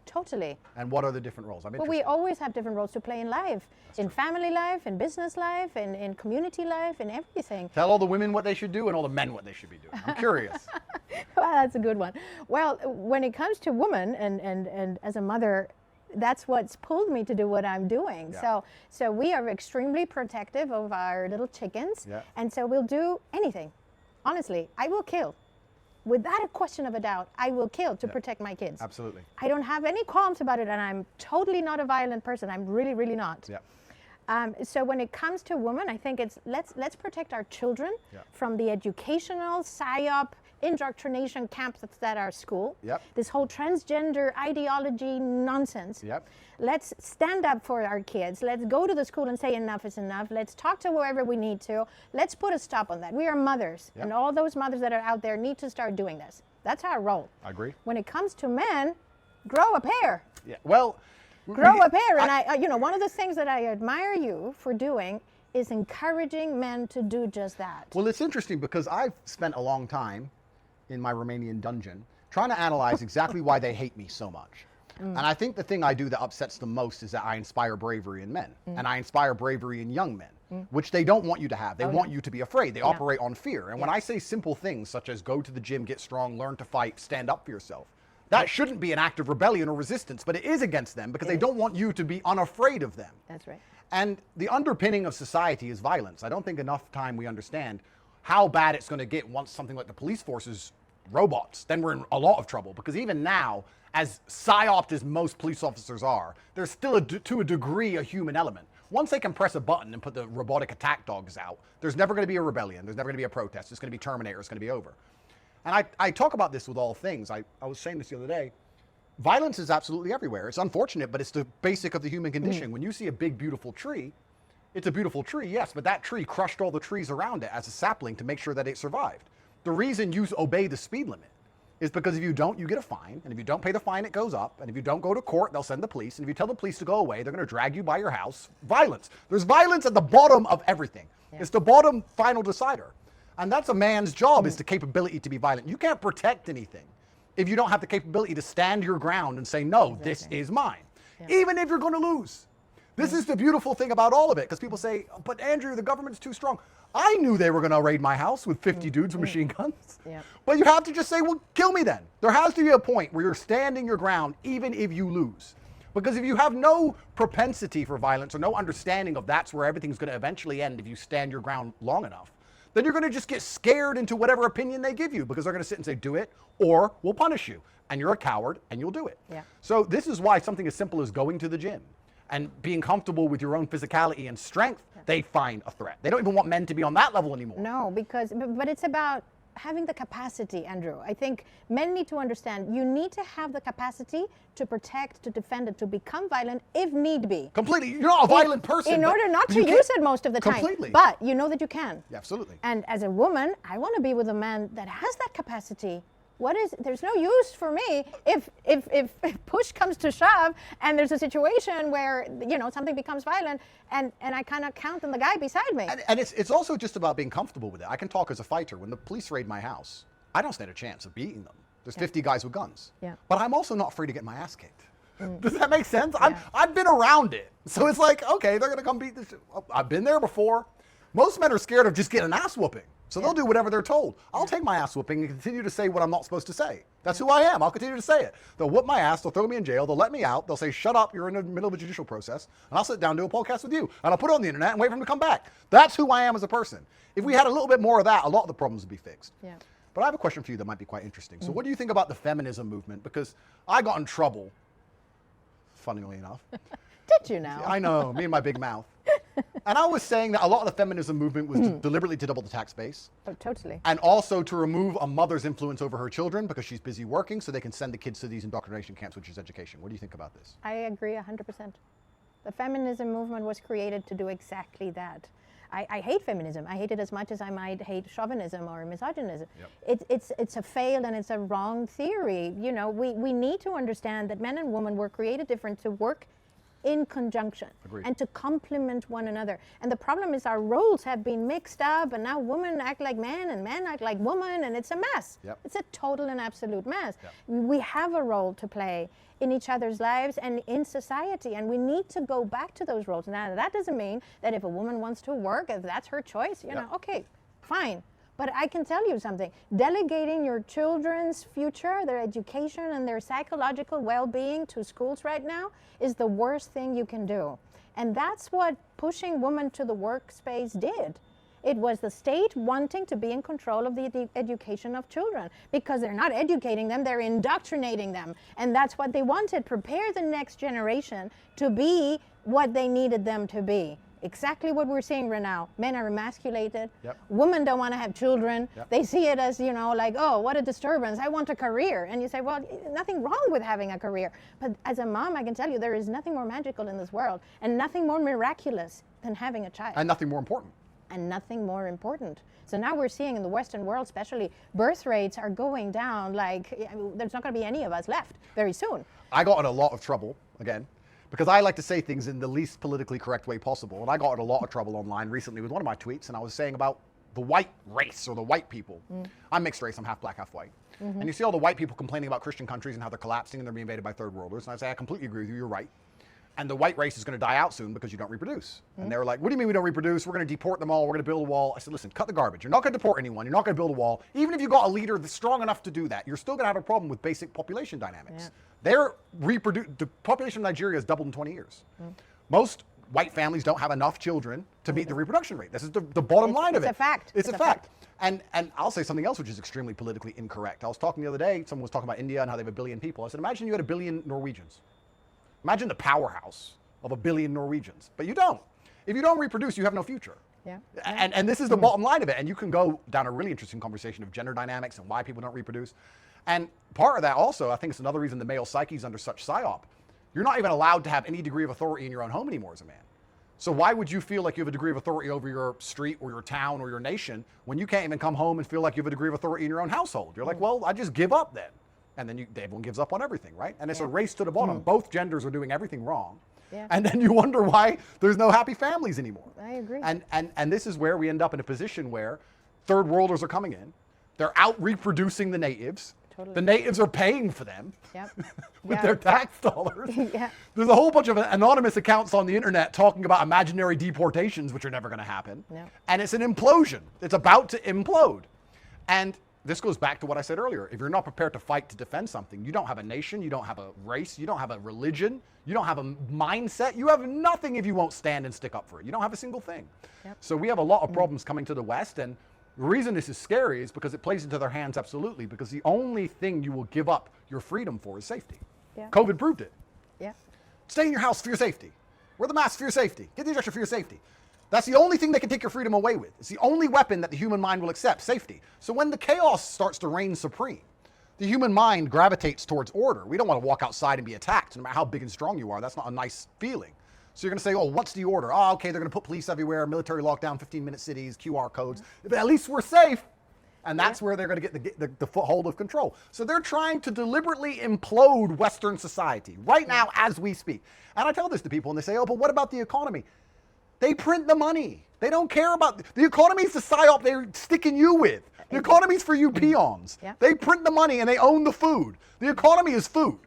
Totally. And what are the different roles? Well, we always have different roles to play in life, in family life, in business life, in community life, in everything. Tell all the women what they should do and all the men what they should be doing. I'm curious. Well, that's a good one. Well, when it comes to women and as a mother, that's what's pulled me to do what I'm doing. So we are extremely protective of our little chickens. And so we'll do anything. Honestly, I will kill. Without a question of a doubt, I will kill to protect my kids. Absolutely. I don't have any qualms about it, and I'm totally not a violent person. I'm really, really not. So when it comes to women, I think it's let's protect our children from the educational psyop indoctrination camps that are school. This whole transgender ideology nonsense. Let's stand up for our kids. Let's go to the school and say enough is enough. Let's talk to whoever we need to. Let's put a stop on that. We are mothers, and all those mothers that are out there need to start doing this. That's our role. I agree. When it comes to men, grow a pair. Well, grow a pair. And I, you know, one of the things that I admire you for doing is encouraging men to do just that. Well, it's interesting because I've spent a long time in my Romanian dungeon trying to analyze exactly why they hate me so much. And I think the thing I do that upsets them most is that I inspire bravery in men. And I inspire bravery in young men, which they don't want you to have. They want you to be afraid. They operate on fear. And when I say simple things such as go to the gym, get strong, learn to fight, stand up for yourself, that shouldn't be an act of rebellion or resistance, but it is against them because they don't want you to be unafraid of them. That's right. And the underpinning of society is violence. I don't think enough time we understand how bad it's going to get once something like the police force is robots. Then we're in a lot of trouble because even now, as psyoped as most police officers are, there's still to a degree a human element. Once they can press a button and put the robotic attack dogs out, there's never going to be a rebellion. There's never going to be a protest. It's going to be Terminator. It's going to be over. And I talk about this with all things. I was saying this the other day. Violence is absolutely everywhere. It's unfortunate, but it's the basic of the human condition. When you see a big, beautiful tree, it's a beautiful tree, yes, but that tree crushed all the trees around it as a sapling to make sure that it survived. The reason you obey the speed limit is because if you don't, you get a fine. And if you don't pay the fine, it goes up. And if you don't go to court, they'll send the police. And if you tell the police to go away, they're going to drag you by your house. Violence. There's violence at the bottom of everything. It's the bottom final decider. And that's a man's job is the capability to be violent. You can't protect anything if you don't have the capability to stand your ground and say, no, this is mine. Even if you're going to lose. This is the beautiful thing about all of it. Because people say, but Andrew, the government's too strong. I knew they were going to raid my house with 50 dudes with machine guns. But you have to just say, well, kill me then. There has to be a point where you're standing your ground even if you lose. Because if you have no propensity for violence or no understanding of that's where everything's going to eventually end if you stand your ground long enough, then you're going to just get scared into whatever opinion they give you because they're going to sit and say, do it or we'll punish you. And you're a coward and you'll do it. So this is why something as simple as going to the gym and being comfortable with your own physicality and strength, they find a threat. They don't even want men to be on that level anymore. No, because, but it's about having the capacity, Andrew. I think men need to understand you need to have the capacity to protect, to defend, and to become violent if need be. Completely. You're not a violent person. In order not to use it most of the time. Completely. But you know that you can. Yeah, absolutely. And as a woman, I want to be with a man that has that capacity. There's no use for me if push comes to shove and there's a situation where, you know, something becomes violent and I kind of count on the guy beside me. And it's also just about being comfortable with it. I can talk as a fighter. When the police raid my house, I don't stand a chance of beating them. There's 50 guys with guns. But I'm also not afraid to get my ass kicked. Does that make sense? I've been around it. So it's like, okay, they're going to come beat this. I've been there before. Most men are scared of just getting an ass whooping. So they'll do whatever they're told. I'll take my ass whooping and continue to say what I'm not supposed to say. That's who I am. I'll continue to say it. They'll whoop my ass. They'll throw me in jail. They'll let me out. They'll say, shut up. You're in the middle of a judicial process. And I'll sit down and do a podcast with you. And I'll put it on the internet and wait for them to come back. That's who I am as a person. If we had a little bit more of that, a lot of the problems would be fixed. Yeah. But I have a question for you that might be quite interesting. So what do you think about the feminism movement? Because I got in trouble, funnily enough. Did you now? I know, me and my big mouth. And I was saying that a lot of the feminism movement was deliberately to double the tax base. Oh, totally. And also to remove a mother's influence over her children because she's busy working so they can send the kids to these indoctrination camps, which is education. What do you think about this? I agree 100%. The feminism movement was created to do exactly that. I hate feminism. I hate it as much as I might hate chauvinism or misogynism. Yep. It's a failed and it's a wrong theory. You know, we need to understand that men and women were created different to work in conjunction. Agreed. And to complement one another. And the problem is our roles have been mixed up, and now women act like men and men act like women, and it's a mess. Yep. It's a total and absolute mess. Yep. We have a role to play in each other's lives and in society, and we need to go back to those roles. Now, that doesn't mean that if a woman wants to work, if that's her choice, you know, okay, fine. But I can tell you something, delegating your children's future, their education and their psychological well-being to schools right now is the worst thing you can do. And that's what pushing women to the workspace did. It was the state wanting to be in control of the education of children because they're not educating them, they're indoctrinating them. And that's what they wanted, prepare the next generation to be what they needed them to be. Exactly what we're seeing right now. Men are emasculated. Yep. Women don't want to have children. Yep. They see it as, you know, like, oh, what a disturbance. I want a career. And you say, well, nothing wrong with having a career. But as a mom, I can tell you there is nothing more magical in this world and nothing more miraculous than having a child. And nothing more important. And nothing more important. So now we're seeing in the Western world, especially, birth rates are going down like, I mean, there's not going to be any of us left very soon. I got in a lot of trouble, again, because I like to say things in the least politically correct way possible. And I got in a lot of trouble online recently with one of my tweets, and I was saying about the white race or the white people. I'm mixed race, I'm half black, half white. And you see all the white people complaining about Christian countries and how they're collapsing and they're being invaded by third worlders. And I say, I completely agree with you, you're right. And the white race is going to die out soon because you don't reproduce. And they were like, what do you mean we don't reproduce? We're going to deport them all. We're going to build a wall. I said, listen, cut the garbage. You're not going to deport anyone. You're not going to build a wall. Even if you got a leader that's strong enough to do that, you're still going to have a problem with basic population dynamics. The population of Nigeria has doubled in 20 years. Most white families don't have enough children to meet the reproduction rate. This is the bottom line of it. It's a fact. It's a fact. And I'll say something else which is extremely politically incorrect. I was talking the other day, someone was talking about India and how they have 1 billion people. I said, imagine you had 1 billion Norwegians. Imagine the powerhouse of 1 billion Norwegians. But you don't. If you don't reproduce, you have no future. Yeah. And this is the bottom line of it. And you can go down a really interesting conversation of gender dynamics and why people don't reproduce. And part of that also, I think it's another reason the male psyche is under such psyop. You're not even allowed to have any degree of authority in your own home anymore as a man. So why would you feel like you have a degree of authority over your street or your town or your nation when you can't even come home and feel like you have a degree of authority in your own household? You're like, well, I just give up then. And then everyone gives up on everything, right? And it's a race to the bottom. Both genders are doing everything wrong. Yeah. And then you wonder why there's no happy families anymore. I agree. And this is where we end up in a position where third worlders are coming in. They're out reproducing the natives. Totally. The natives are paying for them with their tax dollars. There's a whole bunch of anonymous accounts on the internet talking about imaginary deportations, which are never going to happen. And it's an implosion. It's about to implode. And this goes back to what I said earlier. If you're not prepared to fight to defend something, you don't have a nation, you don't have a race, you don't have a religion, you don't have a mindset, you have nothing if you won't stand and stick up for it. You don't have a single thing. So we have a lot of problems coming to the West, and the reason this is scary is because it plays into their hands absolutely, because the only thing you will give up your freedom for is safety. COVID proved it. Stay in your house for your safety. Wear the mask for your safety. Get the injection for your safety. That's the only thing they can take your freedom away with. It's the only weapon that the human mind will accept, safety. So when the chaos starts to reign supreme, the human mind gravitates towards order. We don't want to walk outside and be attacked, no matter how big and strong you are. That's not a nice feeling. So you're going to say, oh, what's the order? Oh, okay, they're going to put police everywhere, military lockdown, 15-minute cities, QR codes. But at least we're safe. And that's where they're going to get the foothold of control. So they're trying to deliberately implode Western society right now as we speak. And I tell this to people, and they say, oh, but what about the economy? They print the money. They don't care about the economy. Is the psyop they're sticking you with. The economy's for you peons. They print the money and they own the food. The economy is food.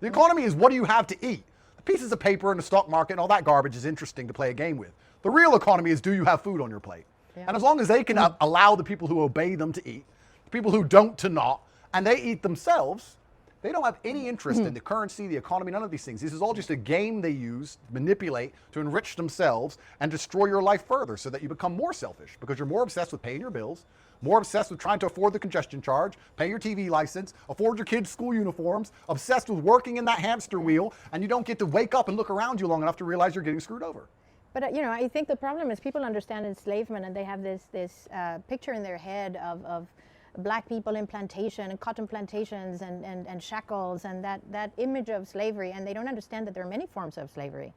The economy is what do you have to eat. The pieces of paper and the stock market and all that garbage is interesting to play a game with. The real economy is, do you have food on your plate? Yeah. And as long as they can allow the people who obey them to eat, the people who don't to not, and they eat themselves, they don't have any interest in the currency, the economy, none of these things. This is all just a game they use, manipulate to enrich themselves and destroy your life further so that you become more selfish because you're more obsessed with paying your bills, more obsessed with trying to afford the congestion charge, pay your TV license, afford your kids' school uniforms, obsessed with working in that hamster wheel, and you don't get to wake up and look around you long enough to realize you're getting screwed over. But, you know, I think the problem is people understand enslavement and they have this picture in their head of black people in plantation and cotton plantations and shackles and that image of slavery, and they don't understand that there are many forms of slavery.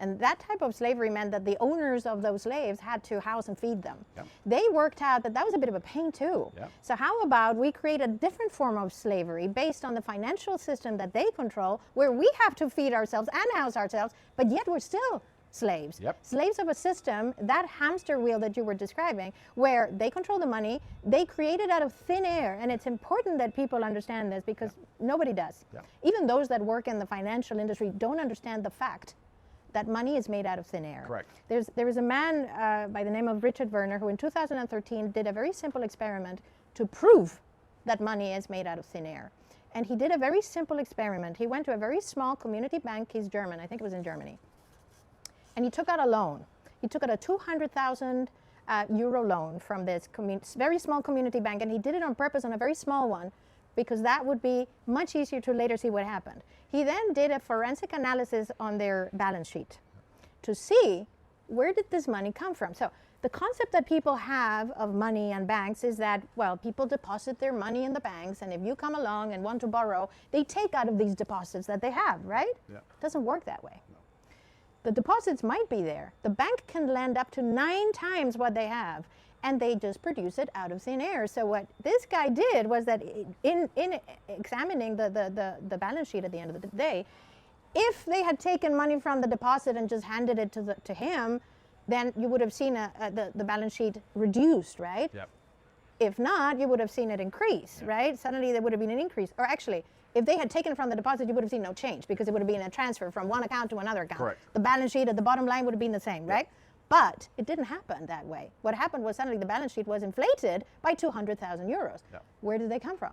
And that type of slavery meant that the owners of those slaves had to house and feed them. Yep. They worked out that that was a bit of a pain too. Yep. So how about we create a different form of slavery based on the financial system that they control, where we have to feed ourselves and house ourselves, but yet we're still slaves. Yep. Slaves of a system, that hamster wheel that you were describing, where they control the money, they create it out of thin air. And it's important that people understand this because nobody does. Yep. Even those that work in the financial industry don't understand the fact that money is made out of thin air. Correct. There was a man by the name of Richard Werner who in 2013 did a very simple experiment to prove that money is made out of thin air. And he did a very simple experiment. He went to a very small community bank. He's German, I think it was in Germany. And he took out a loan. He took out a 200,000 euro loan from this very small community bank, and he did it on purpose on a very small one because that would be much easier to later see what happened. He then did a forensic analysis on their balance sheet to see where did this money come from. So the concept that people have of money and banks is that, well, people deposit their money in the banks, and if you come along and want to borrow, they take out of these deposits that they have, right? Yeah. It doesn't work that way. No. The deposits might be there. The bank can lend up to 9 times what they have, and they just produce it out of thin air. So what this guy did was that in examining the balance sheet at the end of the day, if they had taken money from the deposit and just handed it to him, then you would have seen the balance sheet reduced, right? Yep. If not, you would have seen it increase, right? Suddenly there would have been an increase. Or actually, if they had taken from the deposit, you would have seen no change because it would have been a transfer from one account to another account. Correct. The balance sheet at the bottom line would have been the same, right? But it didn't happen that way. What happened was suddenly the balance sheet was inflated by 200,000 euros. Yeah. Where did they come from?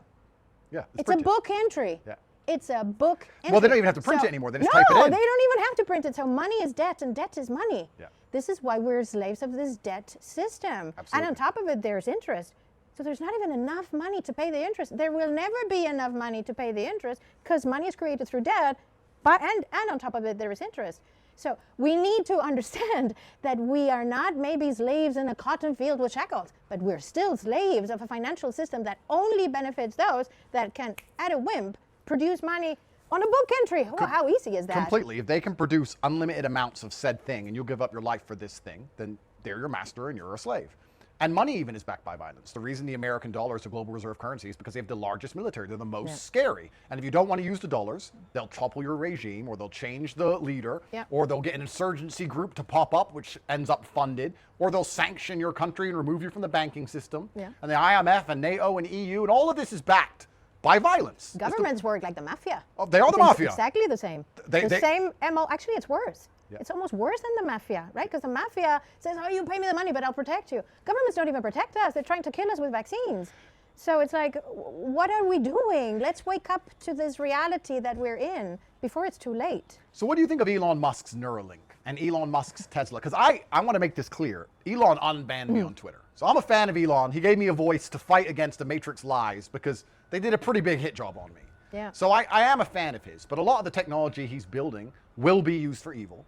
Yeah, it's a book entry. Yeah. It's a book entry. Well, they don't even have to print it anymore. They just type it in. No, they don't even have to print it. So money is debt and debt is money. Yeah. This is why we're slaves of this debt system. Absolutely. And on top of it, there's interest. So there's not even enough money to pay the interest. There will never be enough money to pay the interest because money is created through debt, and on top of it, there is interest. So we need to understand that we are not maybe slaves in a cotton field with shackles, but we're still slaves of a financial system that only benefits those that can, at a whim, produce money on a book entry. Well, how easy is that? Completely. If they can produce unlimited amounts of said thing and you'll give up your life for this thing, then they're your master and you're a slave. And money even is backed by violence. The reason the American dollar is the global reserve currency is because they have the largest military. They're the most scary. And if you don't want to use the dollars, they'll topple your regime, or they'll change the leader, or they'll get an insurgency group to pop up, which ends up funded, or they'll sanction your country and remove you from the banking system. And the IMF and NATO and EU, and all of this is backed by violence. Governments work like the mafia. Oh, they are the mafia. Exactly the same. Same MO. Actually, it's worse. Yeah. It's almost worse than the mafia, right? Because the mafia says, oh, you pay me the money, but I'll protect you. Governments don't even protect us. They're trying to kill us with vaccines. So it's like, what are we doing? Let's wake up to this reality that we're in before it's too late. So what do you think of Elon Musk's Neuralink and Elon Musk's Tesla? Because I want to make this clear. Elon unbanned me on Twitter. So I'm a fan of Elon. He gave me a voice to fight against the Matrix lies because they did a pretty big hit job on me. Yeah. So I am a fan of his, but a lot of the technology he's building will be used for evil.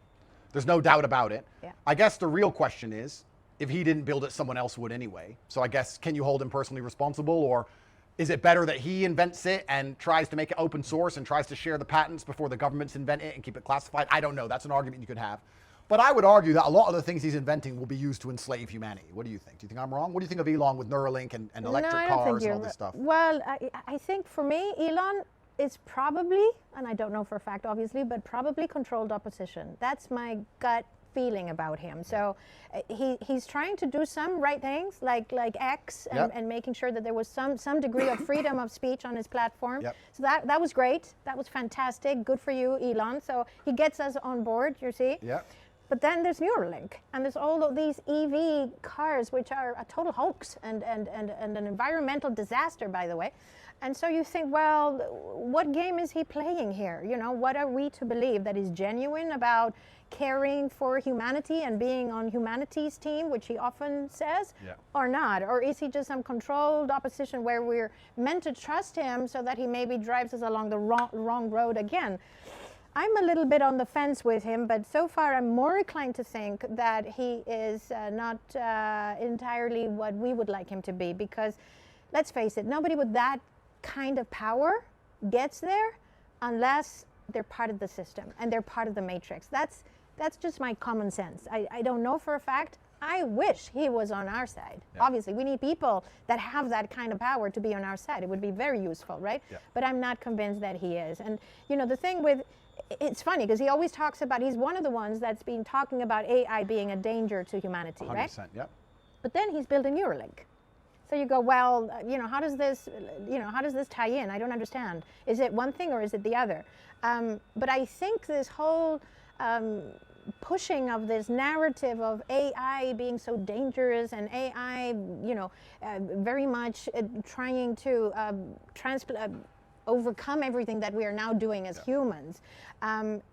There's no doubt about it. Yeah. I guess the real question is, if he didn't build it, someone else would anyway. So I guess, can you hold him personally responsible? Or is it better that he invents it and tries to make it open source and tries to share the patents before the governments invent it and keep it classified? I don't know. That's an argument you could have. But I would argue that a lot of the things he's inventing will be used to enslave humanity. What do you think? Do you think I'm wrong? What do you think of Elon with Neuralink and electric cars and all this stuff? Well, I think for me, Elon is probably, and I don't know for a fact obviously, but probably controlled opposition. That's my gut feeling about him. So he's trying to do some right things, like X, and making sure that there was some degree of freedom of speech on his platform. So that was great. That was fantastic. Good for you, Elon. So he gets us on board, you see. But then there's Neuralink, and there's all of these EV cars, which are a total hoax and an environmental disaster, by the way. And so you think, well, what game is he playing here? You know, what are we to believe that is genuine about caring for humanity and being on humanity's team, which he often says, or not? Or is he just some controlled opposition where we're meant to trust him so that he maybe drives us along the wrong road again? I'm a little bit on the fence with him, but so far I'm more inclined to think that he is not entirely what we would like him to be, because let's face it, nobody with that kind of power gets there unless they're part of the system and they're part of the matrix. That's just my common sense. I don't know for a fact. I wish he was on our side. Obviously, we need people that have that kind of power to be on our side. It would be very useful, right? But I'm not convinced that he is. And you know, the thing with, it's funny because he always talks about, he's one of the ones that's been talking about AI being a danger to humanity, 100%, right? But then he's building Neuralink. So you go, well, you know, how does this tie in? I don't understand. Is it one thing or is it the other? But I think this whole pushing of this narrative of AI being so dangerous and AI, you know, very much trying to overcome everything that we are now doing as humans,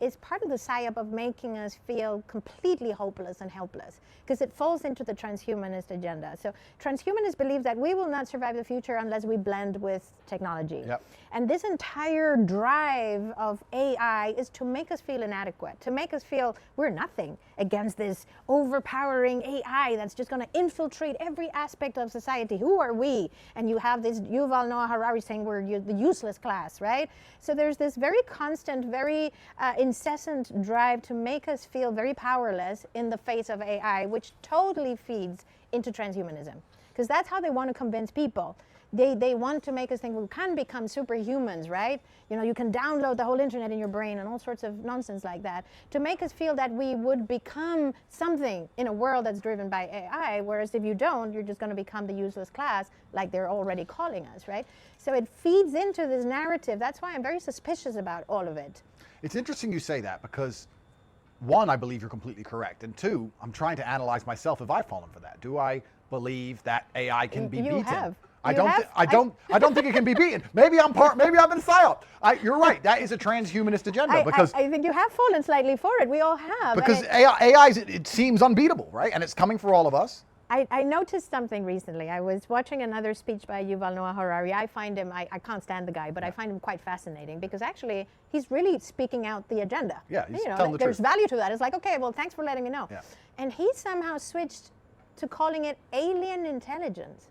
is part of the psyop of making us feel completely hopeless and helpless, because it falls into the transhumanist agenda. So transhumanists believe that we will not survive the future unless we blend with technology. And this entire drive of AI is to make us feel inadequate, to make us feel we're nothing against this overpowering AI that's just going to infiltrate every aspect of society. Who are we? And you have this Yuval Noah Harari saying we're the useless class, right? So there's this very constant, very incessant drive to make us feel very powerless in the face of AI, which totally feeds into transhumanism, because that's how they want to convince people. They want to make us think we can become superhumans, right? You know, you can download the whole internet in your brain and all sorts of nonsense like that, to make us feel that we would become something in a world that's driven by AI, whereas if you don't, you're just going to become the useless class, like they're already calling us, right? So it feeds into this narrative. That's why I'm very suspicious about all of it. It's interesting you say that, because one, I believe you're completely correct, and two, I'm trying to analyze myself if I've fallen for that. Do I believe that AI can be beaten? You have. I don't think it can be beaten. Maybe I'm in psyop. You're right. That is a transhumanist agenda, because I think you have fallen slightly for it. We all have. Because AI it seems unbeatable, right? And it's coming for all of us. I noticed something recently. I was watching another speech by Yuval Noah Harari. I find him, I can't stand the guy, but I find him quite fascinating, because actually he's really speaking out the agenda. Yeah, he's telling the there's truth. value to that. It's like, okay, well, thanks for letting me know. And he somehow switched to calling it alien intelligence.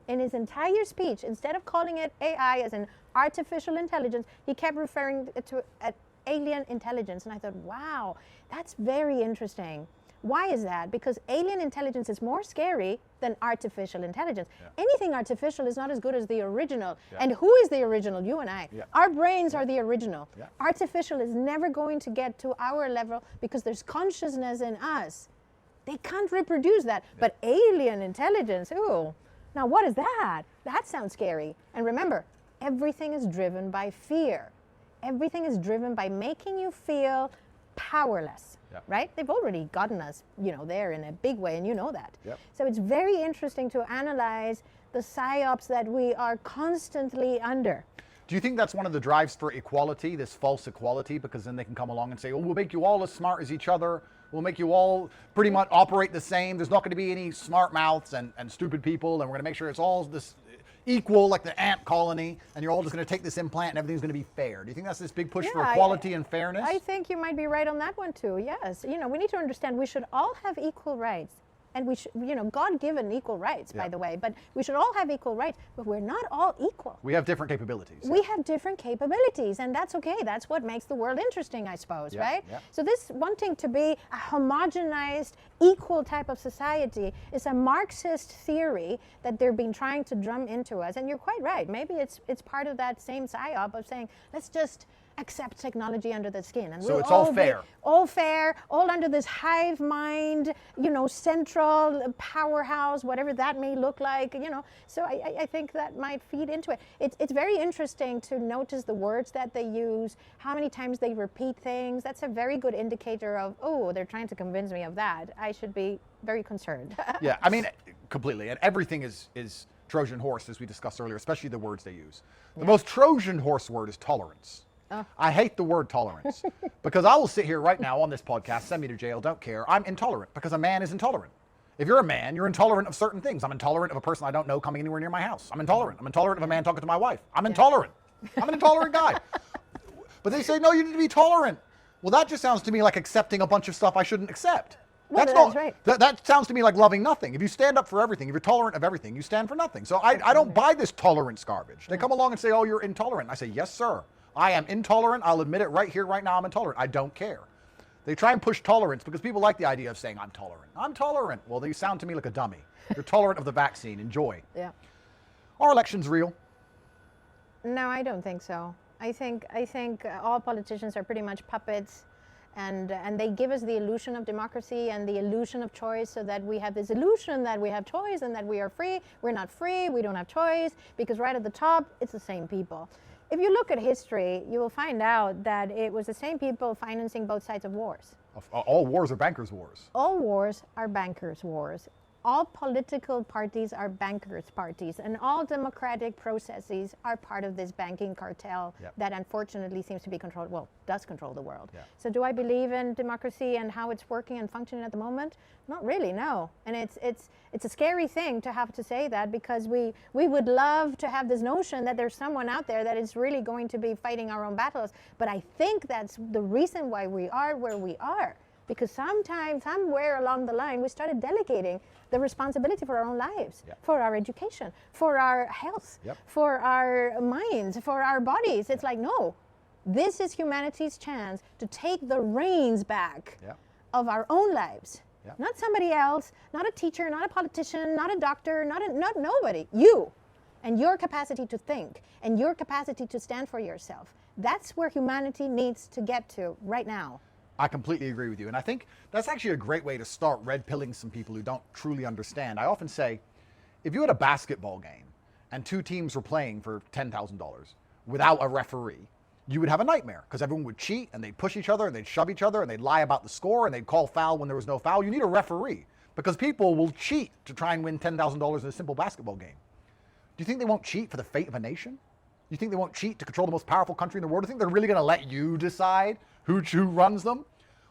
In his entire speech, instead of calling it AI as an artificial intelligence, he kept referring to alien intelligence. And I thought, wow, that's very interesting. Why is that? Because alien intelligence is more scary than artificial intelligence. Anything artificial is not as good as the original. And who is the original? You and I. Our brains are the original. Artificial is never going to get to our level, because there's consciousness in us. They can't reproduce that. But alien intelligence, ooh. Now, what is that? That sounds scary. And remember, everything is driven by fear. Everything is driven by making you feel powerless, right? They've already gotten us, you know, there in a big way, and you know that. So it's very interesting to analyze the psyops that we are constantly under. Do you think that's one of the drives for equality, this false equality? Because then they can come along and say, oh, we'll make you all as smart as each other. We'll make you all pretty much operate the same. There's not going to be any smart mouths and stupid people. And we're going to make sure it's all this equal, like the ant colony. And you're all just going to take this implant and everything's going to be fair. Do you think that's this big push for equality and fairness? I think you might be right on that one too, yes. You know, we need to understand we should all have equal rights. And we should, you know, God-given equal rights, by the way, but we should all have equal rights, but we're not all equal. We have different capabilities. We have different capabilities, and that's okay. That's what makes the world interesting, I suppose, right? So this wanting to be a homogenized, equal type of society is a Marxist theory that they've been trying to drum into us, and you're quite right. Maybe it's part of that same psyop of saying, let's just accept technology under the skin. And So we'll it's all be fair. all fair, all under this hive mind, central powerhouse, whatever that may look like, So I think that might feed into it. It's very interesting to notice the words that they use, how many times they repeat things. That's a very good indicator of, oh, they're trying to convince me of that. I should be very concerned. Yeah, I mean, completely. And everything is Trojan horse, as we discussed earlier, especially the words they use. The most Trojan horse word is tolerance. I hate the word tolerance because I will sit here right now on this podcast, send me to jail, don't care. I'm intolerant because a man is intolerant. If you're a man, you're intolerant of certain things. I'm intolerant of a person I don't know coming anywhere near my house. I'm intolerant. I'm intolerant of a man talking to my wife. I'm intolerant. I'm an intolerant guy. But they say, no, you need to be tolerant. Well, that just sounds to me like accepting a bunch of stuff I shouldn't accept. Well, that's right. That sounds to me like loving nothing. If you stand up for everything, if you're tolerant of everything, you stand for nothing. So I don't buy this tolerance garbage. They come along and say, oh, you're intolerant. I say, yes, sir. I am intolerant. I'll admit it right here, right now. I'm intolerant. I don't care. They try and push tolerance because people like the idea of saying, I'm tolerant. I'm tolerant. Well, they sound to me like a dummy. You're tolerant of the vaccine. Enjoy. Yeah. Are elections real? No, I don't think so. I think all politicians are pretty much puppets, and they give us the illusion of democracy and the illusion of choice, so that we have this illusion that we have choice and that we are free. We're not free. We don't have choice, because right at the top, it's the same people. If you look at history, you will find out that it was the same people financing both sides of wars. All wars are bankers' wars. All wars are bankers' wars. All political parties are bankers' parties, and all democratic processes are part of this banking cartel that unfortunately seems to be controlled, does control the world. So do I believe in democracy and how it's working and functioning at the moment? Not really, no. And it's a scary thing to have to say that, because we would love to have this notion that there's someone out there that is really going to be fighting our own battles. But I think that's the reason why we are where we are. Because somewhere along the line, we started delegating the responsibility for our own lives, for our education, for our health, for our minds, for our bodies. It's like, no, this is humanity's chance to take the reins back of our own lives. Not somebody else, not a teacher, not a politician, not a doctor, not nobody. You and your capacity to think and your capacity to stand for yourself. That's where humanity needs to get to right now. I completely agree with you. And I think that's actually a great way to start red-pilling some people who don't truly understand. I often say, if you had a basketball game and two teams were playing for $10,000 without a referee, you would have a nightmare, because everyone would cheat and they'd push each other and they'd shove each other and they'd lie about the score and they'd call foul when there was no foul. You need a referee, because people will cheat to try and win $10,000 in a simple basketball game. Do you think they won't cheat for the fate of a nation? You think they won't cheat to control the most powerful country in the world? Do you think they're really going to let you decide who runs them?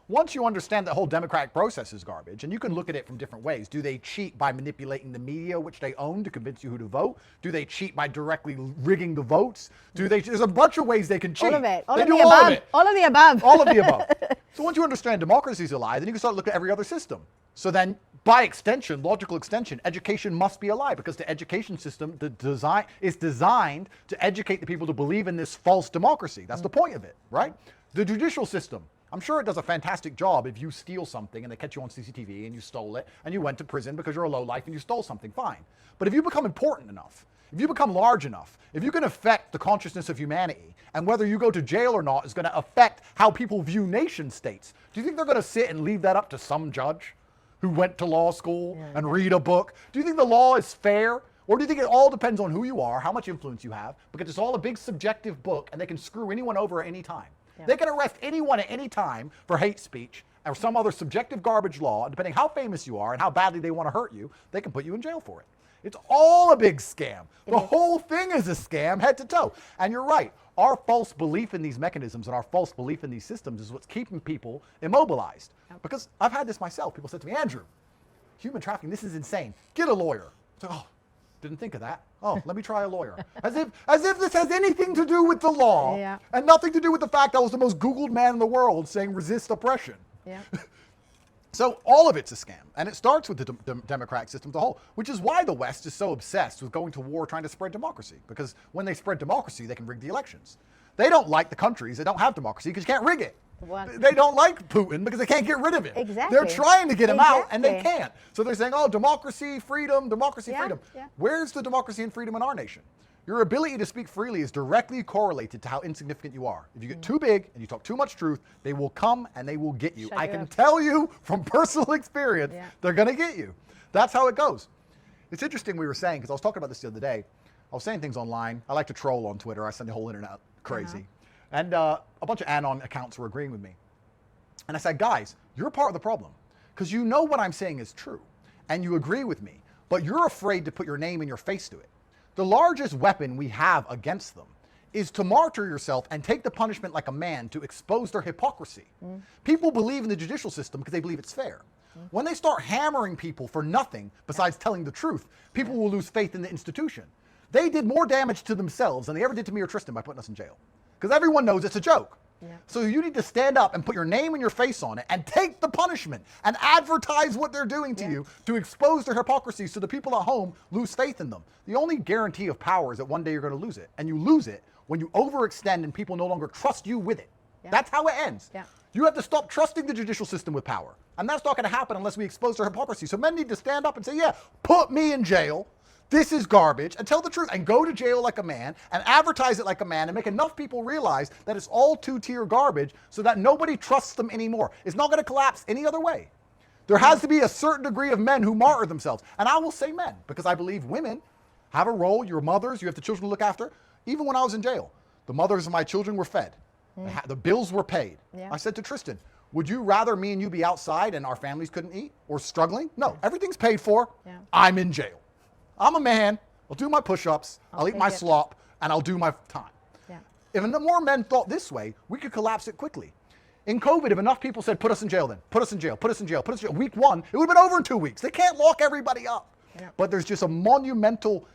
Once you understand that whole democratic process is garbage, and you can look at it from different ways. Do they cheat by manipulating the media, which they own, to convince you who to vote? Do they cheat by directly rigging the votes? There's a bunch of ways they can cheat. All of it. All of the above. All of the above. All of the above. So once you understand democracy is a lie, then you can start looking at every other system. So then, by extension, logical extension, education must be a lie, because the education system is designed to educate the people to believe in this false democracy. That's the point of it, right? The judicial system, I'm sure it does a fantastic job if you steal something and they catch you on CCTV and you stole it and you went to prison because you're a lowlife and you stole something, fine. But if you become important enough, if you become large enough, if you can affect the consciousness of humanity, and whether you go to jail or not is going to affect how people view nation states, do you think they're going to sit and leave that up to some judge who went to law school and read a book? Do you think the law is fair? Or do you think it all depends on who you are, how much influence you have? Because it's all a big subjective book and they can screw anyone over at any time. They can arrest anyone at any time for hate speech or some other subjective garbage law, and depending how famous you are and how badly they want to hurt you, they can put you in jail for it. It's all a big scam. The whole thing is a scam, head to toe. And you're right. Our false belief in these mechanisms and our false belief in these systems is what's keeping people immobilized. Because I've had this myself. People said to me, Andrew, human trafficking, this is insane. Get a lawyer. So, didn't think of that. Oh, let me try a lawyer. As if this has anything to do with the law and nothing to do with the fact I was the most Googled man in the world saying resist oppression. So all of it's a scam. And it starts with the democratic system as a whole, which is why the West is so obsessed with going to war trying to spread democracy. Because when they spread democracy, they can rig the elections. They don't like the countries that don't have democracy because you can't rig it. They don't like Putin because they can't get rid of him. Exactly. They're trying to get him out and they can't. So they're saying, oh, democracy, freedom, freedom. Where's the democracy and freedom in our nation? Your ability to speak freely is directly correlated to how insignificant you are. If you get too big and you talk too much truth, they will come and they will get you. I can tell you from personal experience, they're going to get you. That's how it goes. It's interesting we were saying, because I was talking about this the other day. I was saying things online. I like to troll on Twitter. I send the whole internet crazy. And a bunch of Anon accounts were agreeing with me. And I said, guys, you're part of the problem. Because you know what I'm saying is true. And you agree with me. But you're afraid to put your name and your face to it. The largest weapon we have against them is to martyr yourself and take the punishment like a man to expose their hypocrisy. People believe in the judicial system because they believe it's fair. When they start hammering people for nothing besides telling the truth, people will lose faith in the institution. They did more damage to themselves than they ever did to me or Tristan by putting us in jail. Because everyone knows it's a joke. So you need to stand up and put your name and your face on it and take the punishment and advertise what they're doing to you to expose their hypocrisy so the people at home lose faith in them. The only guarantee of power is that one day you're going to lose it. And you lose it when you overextend and people no longer trust you with it. That's how it ends. You have to stop trusting the judicial system with power. And that's not going to happen unless we expose their hypocrisy. So men need to stand up and say, yeah, put me in jail. This is garbage, and tell the truth, and go to jail like a man, and advertise it like a man, and make enough people realize that it's all two-tier garbage so that nobody trusts them anymore. It's not going to collapse any other way. There has to be a certain degree of men who martyr themselves. And I will say men, because I believe women have a role. You're mothers, you have the children to look after. Even when I was in jail, the mothers of my children were fed. The bills were paid. I said to Tristan, would you rather me and you be outside and our families couldn't eat or struggling? No, everything's paid for. I'm in jail. I'm a man, I'll do my push-ups, I'll eat my slop, and I'll do my time. If more men thought this way, we could collapse it quickly. In COVID, if enough people said, put us in jail then, put us in jail, put us in jail, put us in jail, week one, it would have been over in 2 weeks. They can't lock everybody up. But there's just a monumental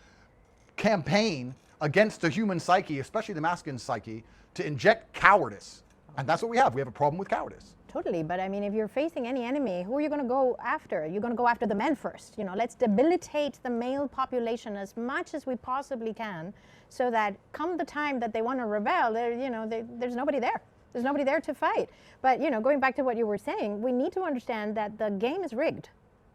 campaign against the human psyche, especially the masculine psyche, to inject cowardice. And that's what we have. We have a problem with cowardice. Totally, but I mean, if you're facing any enemy, who are you going to go after? You're going to go after the men first. You know, let's debilitate the male population as much as we possibly can, so that come the time that they want to rebel, there's nobody there. There's nobody there to fight. But going back to what you were saying, we need to understand that the game is rigged.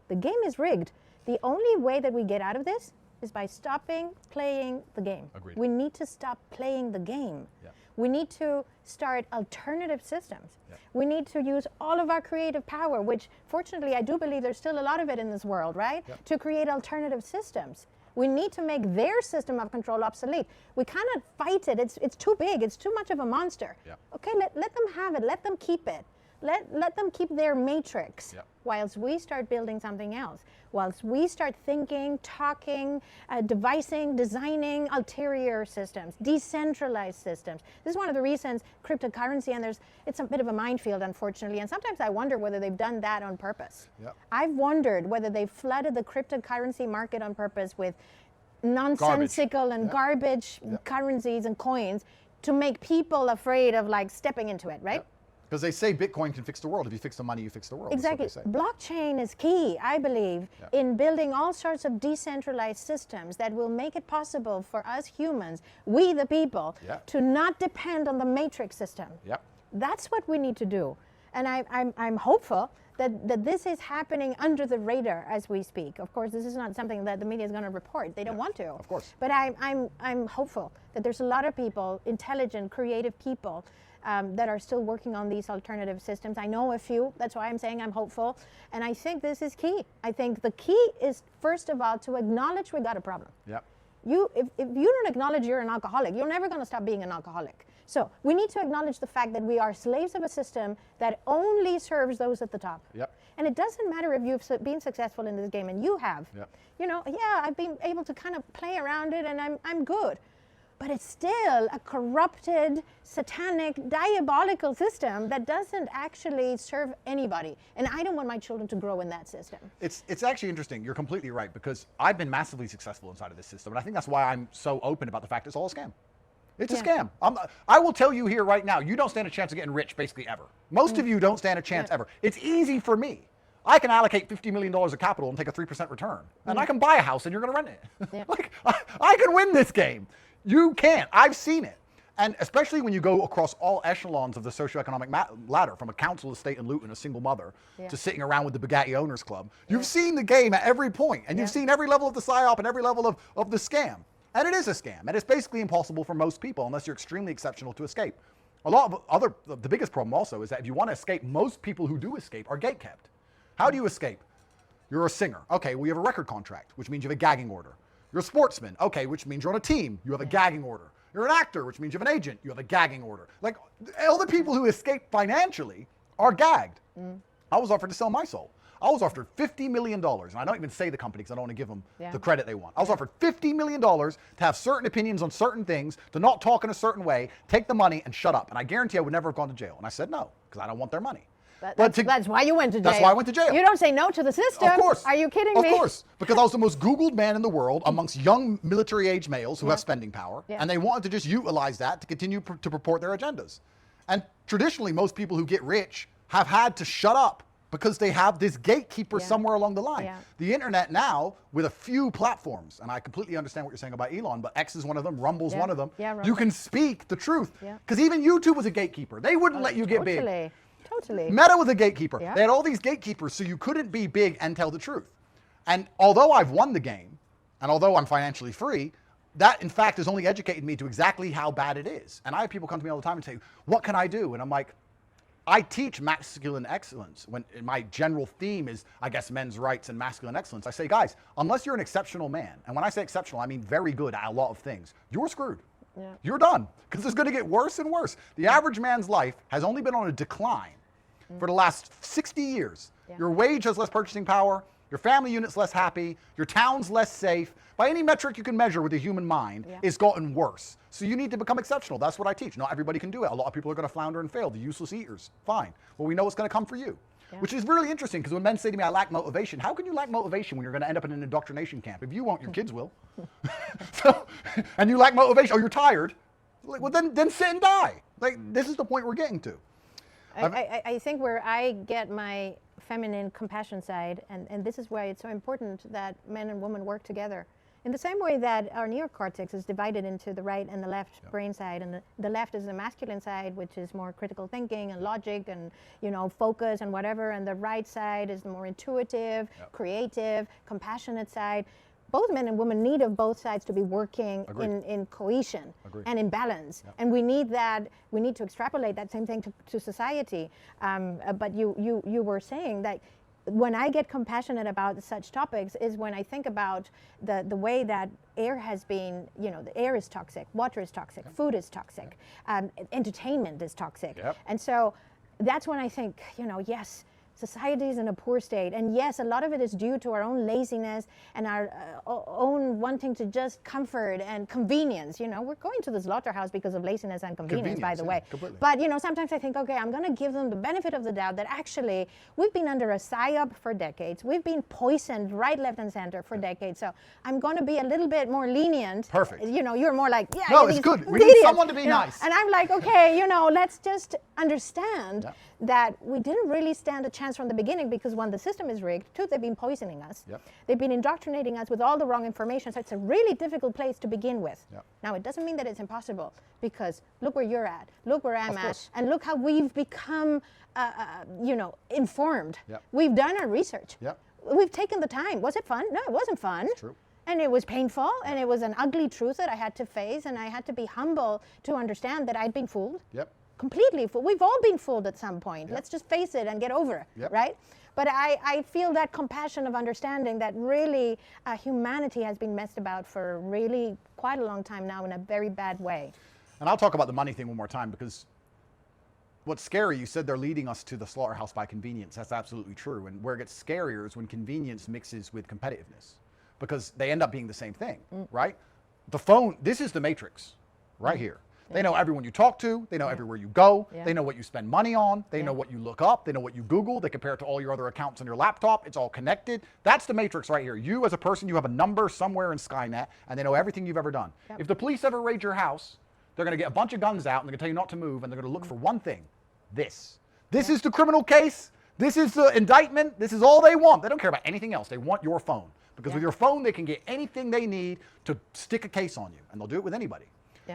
The game is rigged. The only way that we get out of this is by stopping playing the game. Agreed. We need to stop playing the game. We need to start alternative systems. We need to use all of our creative power, which fortunately I do believe there's still a lot of it in this world, right? To create alternative systems. We need to make their system of control obsolete. We cannot fight it. It's too big. It's too much of a monster. Okay, let them have it. Let them keep it. Let them keep their matrix, whilst we start building something else, whilst we start thinking, talking, devising, designing ulterior systems, decentralized systems. This is one of the reasons cryptocurrency, and it's a bit of a minefield, unfortunately, and sometimes I wonder whether they've done that on purpose. I've wondered whether they've flooded the cryptocurrency market on purpose with nonsensical and garbage currencies and coins to make people afraid of stepping into it, right? Because they say Bitcoin can fix the world. If you fix the money, you fix the world. Exactly. Blockchain is key, I believe, in building all sorts of decentralized systems that will make it possible for us humans, we the people, to not depend on the matrix system. That's what we need to do. And I'm hopeful that this is happening under the radar as we speak. Of course, this is not something that the media is going to report. They don't want to. Of course. But I'm hopeful that there's a lot of people, intelligent, creative people, that are still working on these alternative systems. I know a few, that's why I'm saying I'm hopeful. And I think this is key. I think the key is, first of all, to acknowledge we got a problem. If you don't acknowledge you're an alcoholic, you're never gonna stop being an alcoholic. So we need to acknowledge the fact that we are slaves of a system that only serves those at the top. And it doesn't matter if you've been successful in this game, and you have. I've been able to kind of play around it and I'm good. But it's still a corrupted, satanic, diabolical system that doesn't actually serve anybody. And I don't want my children to grow in that system. It's actually interesting. You're completely right, because I've been massively successful inside of this system. And I think that's why I'm so open about the fact it's all a scam. It's a scam. I will tell you here right now, you don't stand a chance of getting rich basically ever. Most of you don't stand a chance ever. It's easy for me. I can allocate $50 million of capital and take a 3% return. And I can buy a house and you're going to rent it. I can win this game. You can't. I've seen it. And especially when you go across all echelons of the socioeconomic ladder, from a council estate in Luton, a single mother, to sitting around with the Bugatti Owners Club, you've seen the game at every point, and you've seen every level of the PSYOP and every level of the scam. And it is a scam. And it's basically impossible for most people unless you're extremely exceptional to escape. A lot of the biggest problem also is that if you want to escape, most people who do escape are gatekept. How do you escape? You're a singer. Okay, well, you have a record contract, which means you have a gagging order. You're a sportsman. Okay, which means you're on a team. You have a gagging order. You're an actor, which means you have an agent. You have a gagging order. Like, all the people who escape financially are gagged. I was offered to sell my soul. I was offered $50 million, and I don't even say the company because I don't want to give them the credit they want. I was offered $50 million to have certain opinions on certain things, to not talk in a certain way, take the money, and shut up. And I guarantee I would never have gone to jail. And I said no, because I don't want their money. That's why you went to jail. That's why I went to jail. You don't say no to the system. Of course. Are you kidding me? Of course. Because I was the most Googled man in the world amongst young military-age males who have spending power, and they wanted to just utilize that to continue to purport their agendas. And traditionally, most people who get rich have had to shut up because they have this gatekeeper somewhere along the line. The internet now, with a few platforms, and I completely understand what you're saying about Elon, but X is one of them, Rumble's one of them, you can speak the truth. Because even YouTube was a gatekeeper. They wouldn't let you get big. Totally. Meta was a gatekeeper. They had all these gatekeepers, so you couldn't be big and tell the truth. And although I've won the game, and although I'm financially free, that in fact has only educated me to exactly how bad it is. And I have people come to me all the time and say, what can I do? And I'm like, I teach masculine excellence. When my general theme is, I guess, men's rights and masculine excellence. I say, guys, unless you're an exceptional man, and when I say exceptional, I mean very good at a lot of things, you're screwed. You're done, because it's going to get worse and worse. The average man's life has only been on a decline for the last 60 years. Your wage has less purchasing power, your family unit's less happy, your town's less safe. By any metric you can measure with the human mind, it's gotten worse. So you need to become exceptional. That's what I teach. Not everybody can do it. A lot of people are going to flounder and fail. The useless eaters, fine. Well, we know what's going to come for you. Which is really interesting, because when men say to me, I lack motivation, how can you lack motivation when you're going to end up in an indoctrination camp? If you won't, your kids will. And you lack motivation, or you're tired, like, well, then sit and die. Like, this is the point we're getting to. I think where I get my feminine compassion side, and this is why it's so important that men and women work together. In the same way that our neocortex is divided into the right and the left brain side, and the left is the masculine side, which is more critical thinking and logic and, you know, focus and whatever, and the right side is the more intuitive, creative, compassionate side. Both men and women need of both sides to be working in cohesion and in balance. And we need that, we need to extrapolate that same thing to society. But you were saying that when I get compassionate about such topics is when I think about the way that air has been, you know, the air is toxic, water is toxic, food is toxic, entertainment is toxic. And so that's when I think, you know, yes, society is in a poor state. And yes, a lot of it is due to our own laziness and our own wanting to just comfort and convenience. You know, we're going to the slaughterhouse because of laziness and convenience, by the way. Completely. But, you know, sometimes I think, okay, I'm going to give them the benefit of the doubt that actually we've been under a psyop for decades. We've been poisoned right, left, and center for decades. So I'm going to be a little bit more lenient. Perfect. You know, you're more like, yeah. No, it's good. We need someone to be nice. And I'm like, okay, you know, let's just understand that we didn't really stand a chance from the beginning, because one, the system is rigged. Two, they've been poisoning us. They've been indoctrinating us with all the wrong information. So it's a really difficult place to begin with. Now, it doesn't mean that it's impossible, because look where you're at, look where I'm at, and look how we've become, you know, informed. We've done our research. We've taken the time. Was it fun? No, it wasn't fun. It's true. And it was painful, and it was an ugly truth that I had to face, and I had to be humble to understand that I'd been fooled. Completely fooled. We've all been fooled at some point. Let's just face it and get over it, right? But I feel that compassion of understanding that really humanity has been messed about for really quite a long time now in a very bad way. And I'll talk about the money thing one more time, because what's scary, you said they're leading us to the slaughterhouse by convenience. That's absolutely true. And where it gets scarier is when convenience mixes with competitiveness, because they end up being the same thing, right? The phone, this is the matrix right here. They know everyone you talk to. They know everywhere you go. They know what you spend money on. They know what you look up. They know what you Google. They compare it to all your other accounts on your laptop. It's all connected. That's the matrix right here. You as a person, you have a number somewhere in Skynet, and they know everything you've ever done. If the police ever raid your house, they're going to get a bunch of guns out, and they're going to tell you not to move, and they're going to look for one thing. This is the criminal case. This is the indictment. This is all they want. They don't care about anything else. They want your phone, because with your phone, they can get anything they need to stick a case on you, and they'll do it with anybody.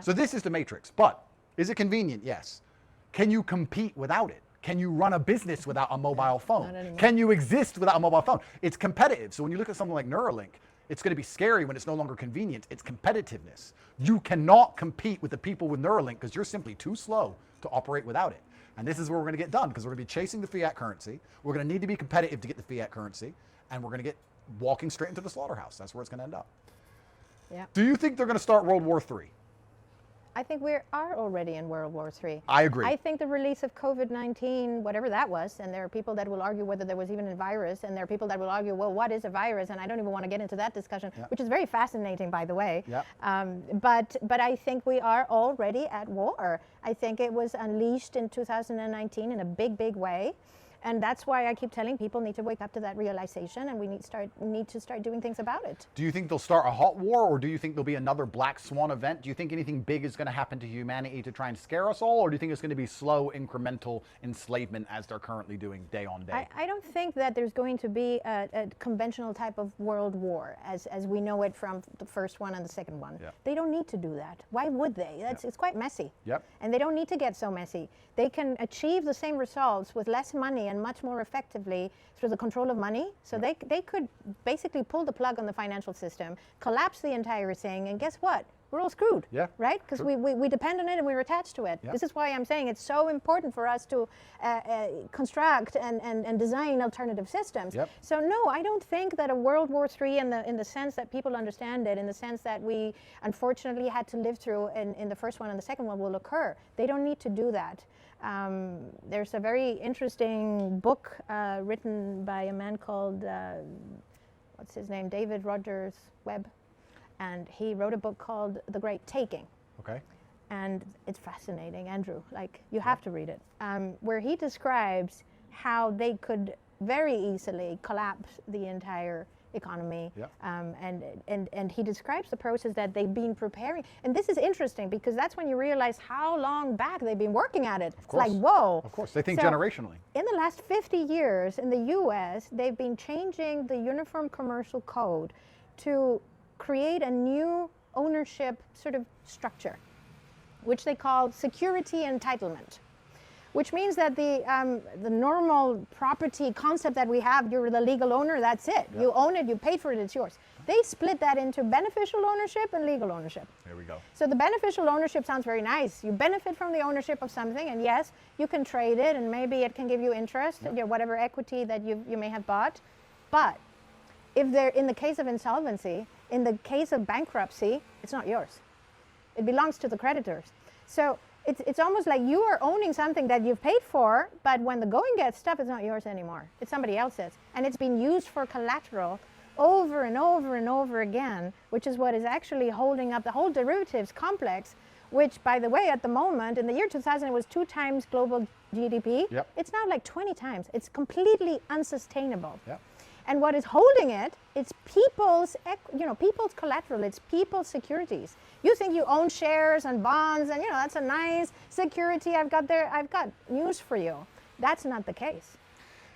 So this is the matrix. But is it convenient? Yes. Can you compete without it? Can you run a business without a mobile phone? Can you exist without a mobile phone? It's competitive. So when you look at something like Neuralink, It's going to be scary when it's no longer convenient. It's competitiveness. You cannot compete with the people with Neuralink because you're simply too slow to operate without it. And this is where we're going to get done, because we're going to be chasing the fiat currency. We're going to need to be competitive to get the fiat currency, and we're going to get walking straight into the slaughterhouse. That's where it's going to end up. Yeah. Do you think they're going to start World War III? I think we are already in World War III. I agree. I think the release of COVID-19, whatever that was, and there are people that will argue whether there was even a virus, and there are people that will argue, well, what is a virus? And I don't even want to get into that discussion, which is very fascinating, by the way. But I think we are already at war. I think it was unleashed in 2019 in a big, big way. And that's why I keep telling people need to wake up to that realization, and we need to start doing things about it. Do you think they'll start a hot war, or do you think there'll be another black swan event? Do you think anything big is going to happen to humanity to try and scare us all, or do you think it's going to be slow, incremental enslavement as they're currently doing day on day? I don't think that there's going to be a conventional type of world war as we know it from the first one and the second one. They don't need to do that. Why would they? It's quite messy. And they don't need to get so messy. They can achieve the same results with less money and much more effectively through the control of money. So they could basically pull the plug on the financial system, collapse the entire thing, and guess what? We're all screwed, right? Because we depend on it and we're attached to it. This is why I'm saying it's so important for us to construct and design alternative systems. So no, I don't think that a World War III in the sense that people understand it, in the sense that we unfortunately had to live through in the first one and the second one will occur. They don't need to do that. There's a very interesting book written by a man called, what's his name, David Rogers Webb. And he wrote a book called The Great Taking. Okay. And it's fascinating, Andrew. Like, you have to read it. Where he describes how they could very easily collapse the entire economy. And he describes the process that they've been preparing. And this is interesting because that's when you realize how long back they've been working at it. It's like, whoa. Of course, they think generationally. In the last 50 years in the US, they've been changing the Uniform Commercial Code to create a new ownership sort of structure, which they call security entitlement, which means that the normal property concept that we have, you're the legal owner, that's it. You own it, you paid for it, it's yours. They split that into beneficial ownership and legal ownership. There we go. So the beneficial ownership sounds very nice. You benefit from the ownership of something, and yes, you can trade it, and maybe it can give you interest, whatever equity that you may have bought. But if they're in the case of insolvency, in the case of bankruptcy, it's not yours. It belongs to the creditors. So it's almost like you are owning something that you've paid for, but when the going gets tough, it's not yours anymore. It's somebody else's. And it's been used for collateral over and over and over again, which is what is actually holding up the whole derivatives complex, which, by the way, at the moment, in the year 2000, it was 2 times global GDP. It's now like 20 times. It's completely unsustainable. And what is holding it, it's people's collateral, it's people's securities. You think you own shares and bonds and, that's a nice security I've got there. I've got news for you. That's not the case.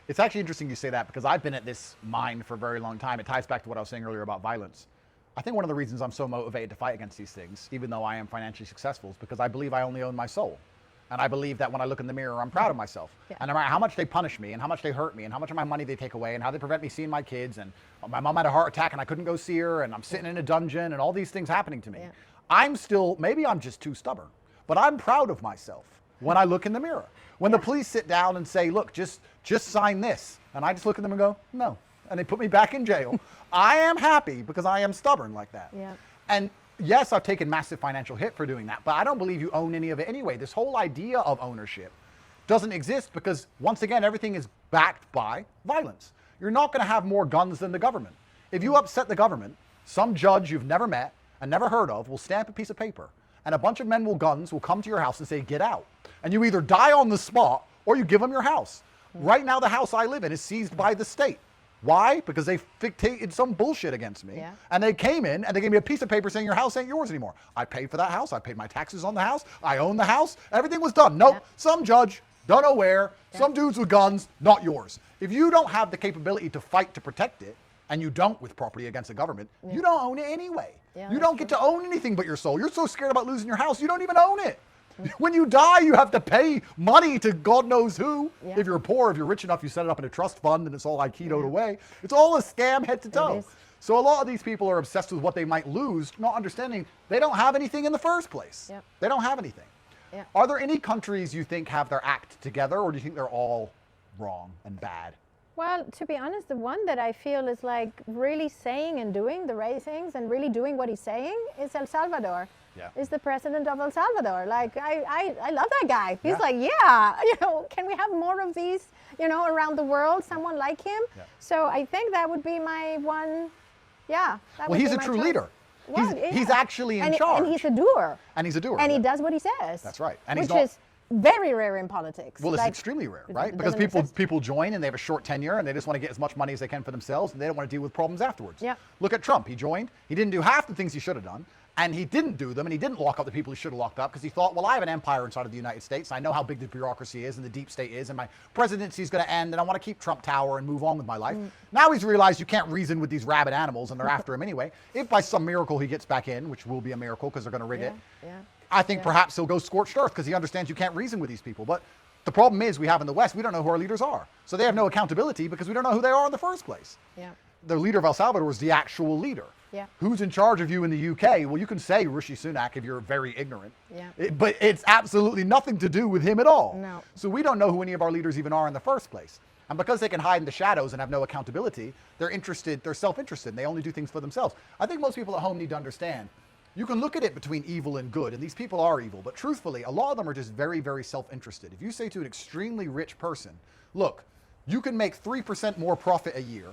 It's actually interesting you say that, because I've been at this mine for a very long time. It ties back to what I was saying earlier about violence. I think one of the reasons I'm so motivated to fight against these things, even though I am financially successful, is because I believe I only own my soul. And I believe that when I look in the mirror, I'm proud of myself. And no matter how much they punish me and how much they hurt me and how much of my money they take away and how they prevent me seeing my kids, and my mom had a heart attack and I couldn't go see her, and I'm sitting in a dungeon and all these things happening to me. I'm still, maybe I'm just too stubborn, but I'm proud of myself when I look in the mirror. When the police sit down and say, look, just sign this. And I just look at them and go, no. And they put me back in jail. I am happy because I am stubborn like that. And yes, I've taken massive financial hit for doing that, but I don't believe you own any of it anyway. This whole idea of ownership doesn't exist because, once again, everything is backed by violence. You're not going to have more guns than the government. If you upset the government, some judge you've never met and never heard of will stamp a piece of paper, and a bunch of men with guns will come to your house and say, get out. And you either die on the spot or you give them your house. Right now, the house I live in is seized by the state. Why? Because they dictated some bullshit against me. And they came in and they gave me a piece of paper saying your house ain't yours anymore. I paid for that house. I paid my taxes on the house. I own the house. Everything was done. Nope. Some judge, don't know where, some dudes with guns, not yours. If you don't have the capability to fight to protect it, and you don't with property against the government, you don't own it anyway. You don't get to own anything but your soul. You're so scared about losing your house, you don't even own it. When you die, you have to pay money to God knows who. Yeah. If you're poor, if you're rich enough, you set it up in a trust fund and it's all Aikido'd away. It's all a scam head to toe. So a lot of these people are obsessed with what they might lose, not understanding they don't have anything in the first place. Yep. They don't have anything. Yep. Are there any countries you think have their act together, or do you think they're all wrong and bad? Well, to be honest, the one that I feel is like really saying and doing the right things and really doing what he's saying is El Salvador. Yeah. Is the president of El Salvador. Like, I love that guy. He's Yeah. like, yeah, can we have more of these, around the world, someone like him? Yeah. So I think that would be my one, that Well, would he's be a my true choice. leader. Well, He's yeah. actually in and charge. And he's a doer. And he's a doer. And he yeah. does what he says. That's right. And which he's not, is very rare in politics. well, it's Like, extremely rare, it right? Because doesn't exist. people join and they have a short tenure and they just want to get as much money as they can for themselves and they don't want to deal with problems afterwards. Yeah. Look at Trump. He joined. He didn't do half the things he should have done. And he didn't do them, and he didn't lock up the people he should have locked up because he thought, well, I have an empire inside of the United States. And I know how big the bureaucracy is and the deep state is, and my presidency is going to end, and I want to keep Trump Tower and move on with my life. Now he's realized you can't reason with these rabid animals, and they're after him anyway. If by some miracle he gets back in, which will be a miracle because they're going to rig it, Yeah. I think perhaps he'll go scorched earth because he understands you can't reason with these people. But the problem is we have in the West, we don't know who our leaders are. So they have no accountability because we don't know who they are in the first place. Yeah. The leader of El Salvador is the actual leader. Yeah. Who's in charge of you in the UK? Well, you can say Rishi Sunak if you're very ignorant. Yeah. But it's absolutely nothing to do with him at all. No. So we don't know who any of our leaders even are in the first place. And because they can hide in the shadows and have no accountability, they're self-interested, and they only do things for themselves. I think most people at home need to understand, you can look at it between evil and good, and these people are evil, but truthfully, a lot of them are just very, very self-interested. If you say to an extremely rich person, look, you can make 3% more profit a year,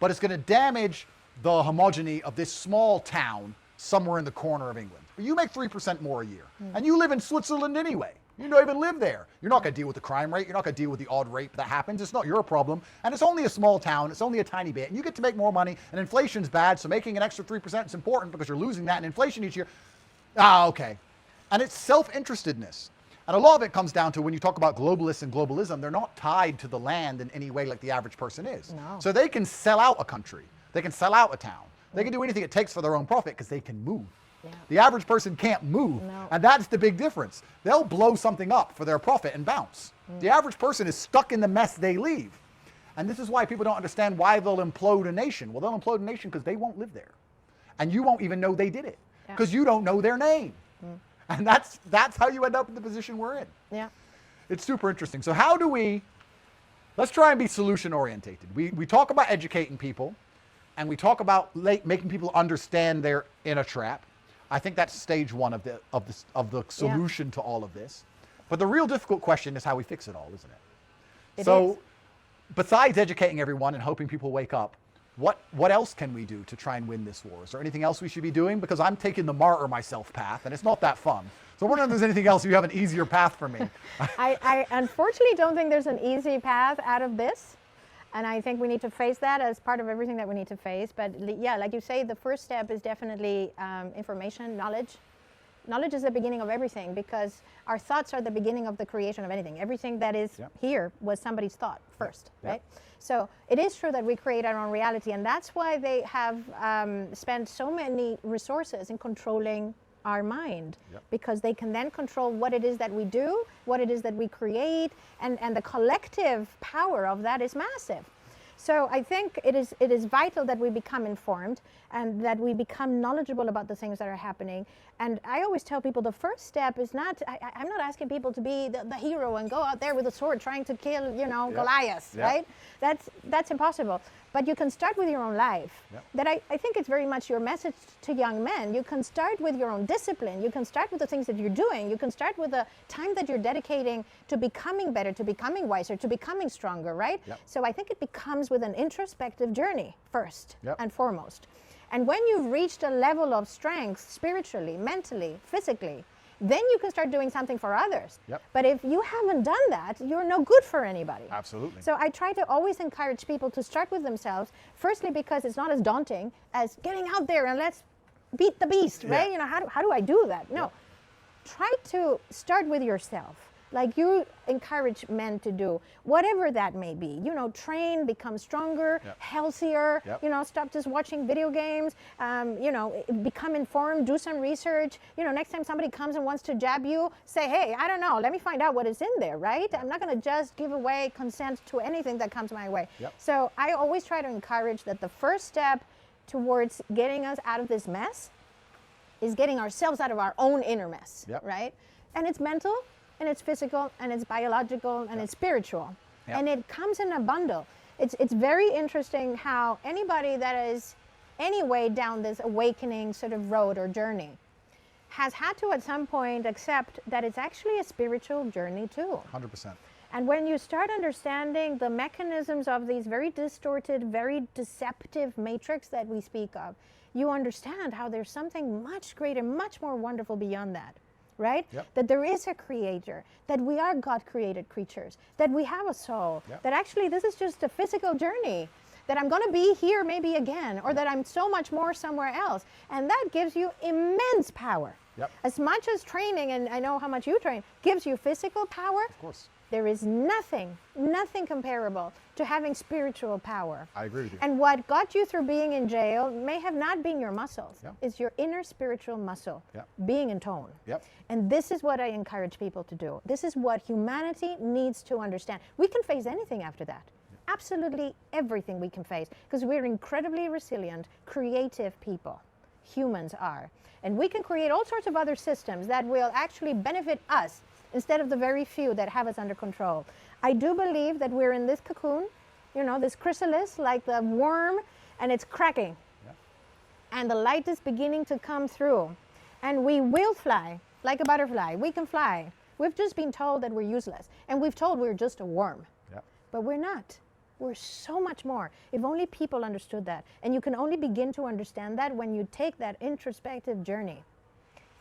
but it's going to damage the homogeny of this small town somewhere in the corner of England. But you make 3% more a year, and you live in Switzerland anyway. You don't even live there. You're not going to deal with the crime rate. You're not going to deal with the odd rape that happens. It's not your problem. And it's only a small town. It's only a tiny bit. And you get to make more money. And inflation's bad, so making an extra 3% is important because you're losing that in inflation each year. Okay. And it's self-interestedness. And a lot of it comes down to when you talk about globalists and globalism, they're not tied to the land in any way like the average person is. No. So they can sell out a country. They can sell out a town. They can do anything it takes for their own profit because they can move. Yeah. The average person can't move. No. And that's the big difference. They'll blow something up for their profit and bounce. The average person is stuck in the mess they leave. And this is why people don't understand why they'll implode a nation. Well, they'll implode a nation because they won't live there. And you won't even know they did it because you don't know their name. And that's how you end up in the position we're in. Yeah. It's super interesting. So how do let's try and be solution orientated. We talk about educating people, and we talk about making people understand they're in a trap. I think that's stage one of the solution to all of this. But the real difficult question is how we fix it all, isn't it? It So is. besides educating everyone and hoping people wake up, what else can we do to try and win this war? Is there anything else we should be doing? Because I'm taking the martyr myself path, and it's not that fun. So I wonder if there's anything else, you have an easier path for me. I unfortunately don't think there's an easy path out of this. And I think we need to face that as part of everything that we need to face. But yeah, like you say, the first step is definitely information, knowledge. Knowledge is the beginning of everything because our thoughts are the beginning of the creation of anything. Everything that is here was somebody's thought first, right? So it is true that we create our own reality, and that's why they have spent so many resources in controlling our mind, because they can then control what it is that we do, what it is that we create, and the collective power of that is massive. So I think it is vital that we become informed and that we become knowledgeable about the things that are happening. And I always tell people the first step is not, I'm not asking people to be the hero and go out there with a sword trying to kill, Goliath, right? That's impossible. But you can start with your own life. That I think it's very much your message to young men. You can start with your own discipline. You can start with the things that you're doing. You can start with the time that you're dedicating to becoming better, to becoming wiser, to becoming stronger, right? So I think it becomes with an introspective journey first and foremost. And when you've reached a level of strength spiritually, mentally, physically, then you can start doing something for others. But if you haven't done that, you're no good for anybody. Absolutely. So I try to always encourage people to start with themselves, firstly because it's not as daunting as getting out there and let's beat the beast, right? How do I do that? No. Try to start with yourself. Like you encourage men to do, whatever that may be. Train, become stronger, healthier, stop just watching video games, become informed, do some research. Next time somebody comes and wants to jab you, say, hey, I don't know, let me find out what is in there, right? I'm not going to just give away consent to anything that comes my way. So I always try to encourage that the first step towards getting us out of this mess is getting ourselves out of our own inner mess, Yep. right? And it's mental, and it's physical, and it's biological, and it's spiritual. Yep. And it comes in a bundle. It's very interesting how anybody that is anyway down this awakening sort of road or journey has had to at some point accept that it's actually a spiritual journey too. 100%. And when you start understanding the mechanisms of these very distorted, very deceptive matrix that we speak of, you understand how there's something much greater, much more wonderful beyond that, right? Yep. That there is a creator, that we are God-created creatures, that we have a soul, Yep. that actually this is just a physical journey, that I'm going to be here maybe again, or that I'm so much more somewhere else. And that gives you immense power. Yep. As much as training, and I know how much you train, gives you physical power, Of course. there is nothing comparable to having spiritual power. I agree with you. And what got you through being in jail may have not been your muscles. Yep. It's your inner spiritual muscle, Yep. being in tone. Yep. And this is what I encourage people to do. This is what humanity needs to understand. We can face anything after that. Absolutely everything we can face, because we're incredibly resilient, creative people. Humans are. And we can create all sorts of other systems that will actually benefit us instead of the very few that have us under control. I do believe that we're in this cocoon, you know, this chrysalis, like the worm, and it's cracking. Yeah. And the light is beginning to come through. And we will fly, like a butterfly. We can fly. We've just been told that we're useless. And we've told we're just a worm. Yeah. But we're not. We're so much more. If only people understood that. And you can only begin to understand that when you take that introspective journey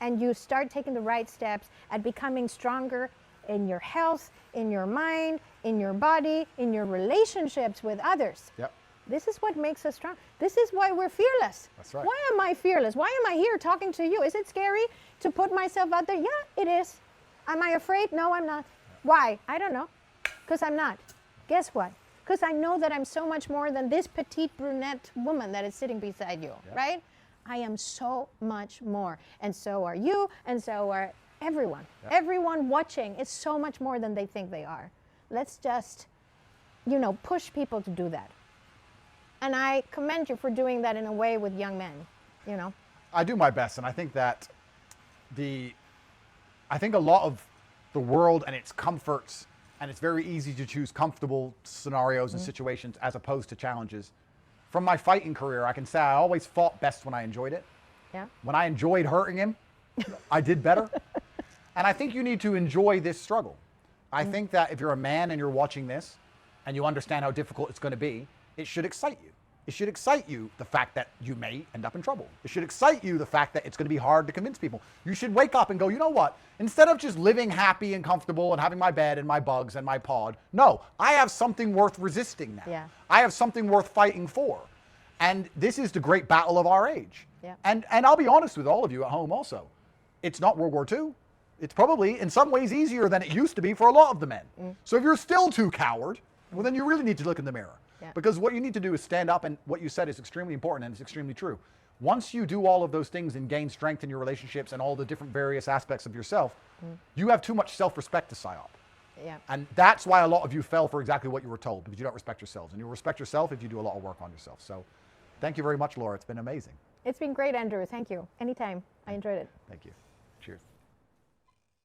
and you start taking the right steps at becoming stronger in your health, in your mind, in your body, in your relationships with others. Yep. This is what makes us strong. This is why we're fearless. That's right. Why am I fearless? Why am I here talking to you? Is it scary to put myself out there? Yeah, it is. Am I afraid? No, I'm not. Why? I don't know. Because I'm not. Guess what? Because I know that I'm so much more than this petite brunette woman that is sitting beside you, right? I am so much more. And so are you, and so are everyone. Everyone watching is so much more than they think they are. Let's just, you know, push people to do that. And I commend you for doing that in a way with young men, you know. I do my best, and I think that I think a lot of the world and its comforts, and it's very easy to choose comfortable scenarios and situations as opposed to challenges. From my fighting career, I can say I always fought best when I enjoyed it. Yeah. When I enjoyed hurting him, I did better. And I think you need to enjoy this struggle. I think that if you're a man and you're watching this and you understand how difficult it's going to be, it should excite you. It should excite you the fact that you may end up in trouble. It should excite you the fact that it's going to be hard to convince people. You should wake up and go, you know what? Instead of just living happy and comfortable and having my bed and my bugs and my pod, no, I have something worth resisting now. Yeah. I have something worth fighting for. And this is the great battle of our age. Yeah. And I'll be honest with all of you at home also. It's not World War II. It's probably in some ways easier than it used to be for a lot of the men. So if you're still too coward, well, then you really need to look in the mirror. Yeah. Because what you need to do is stand up, and what you said is extremely important and it's extremely true. Once you do all of those things and gain strength in your relationships and all the different various aspects of yourself, you have too much self-respect to psyop. Yeah. And that's why a lot of you fell for exactly what you were told, because you don't respect yourselves. And you'll respect yourself if you do a lot of work on yourself. So thank you very much, Laura. It's been amazing. It's been great, Andrew. Thank you. Anytime. I enjoyed it. Thank you.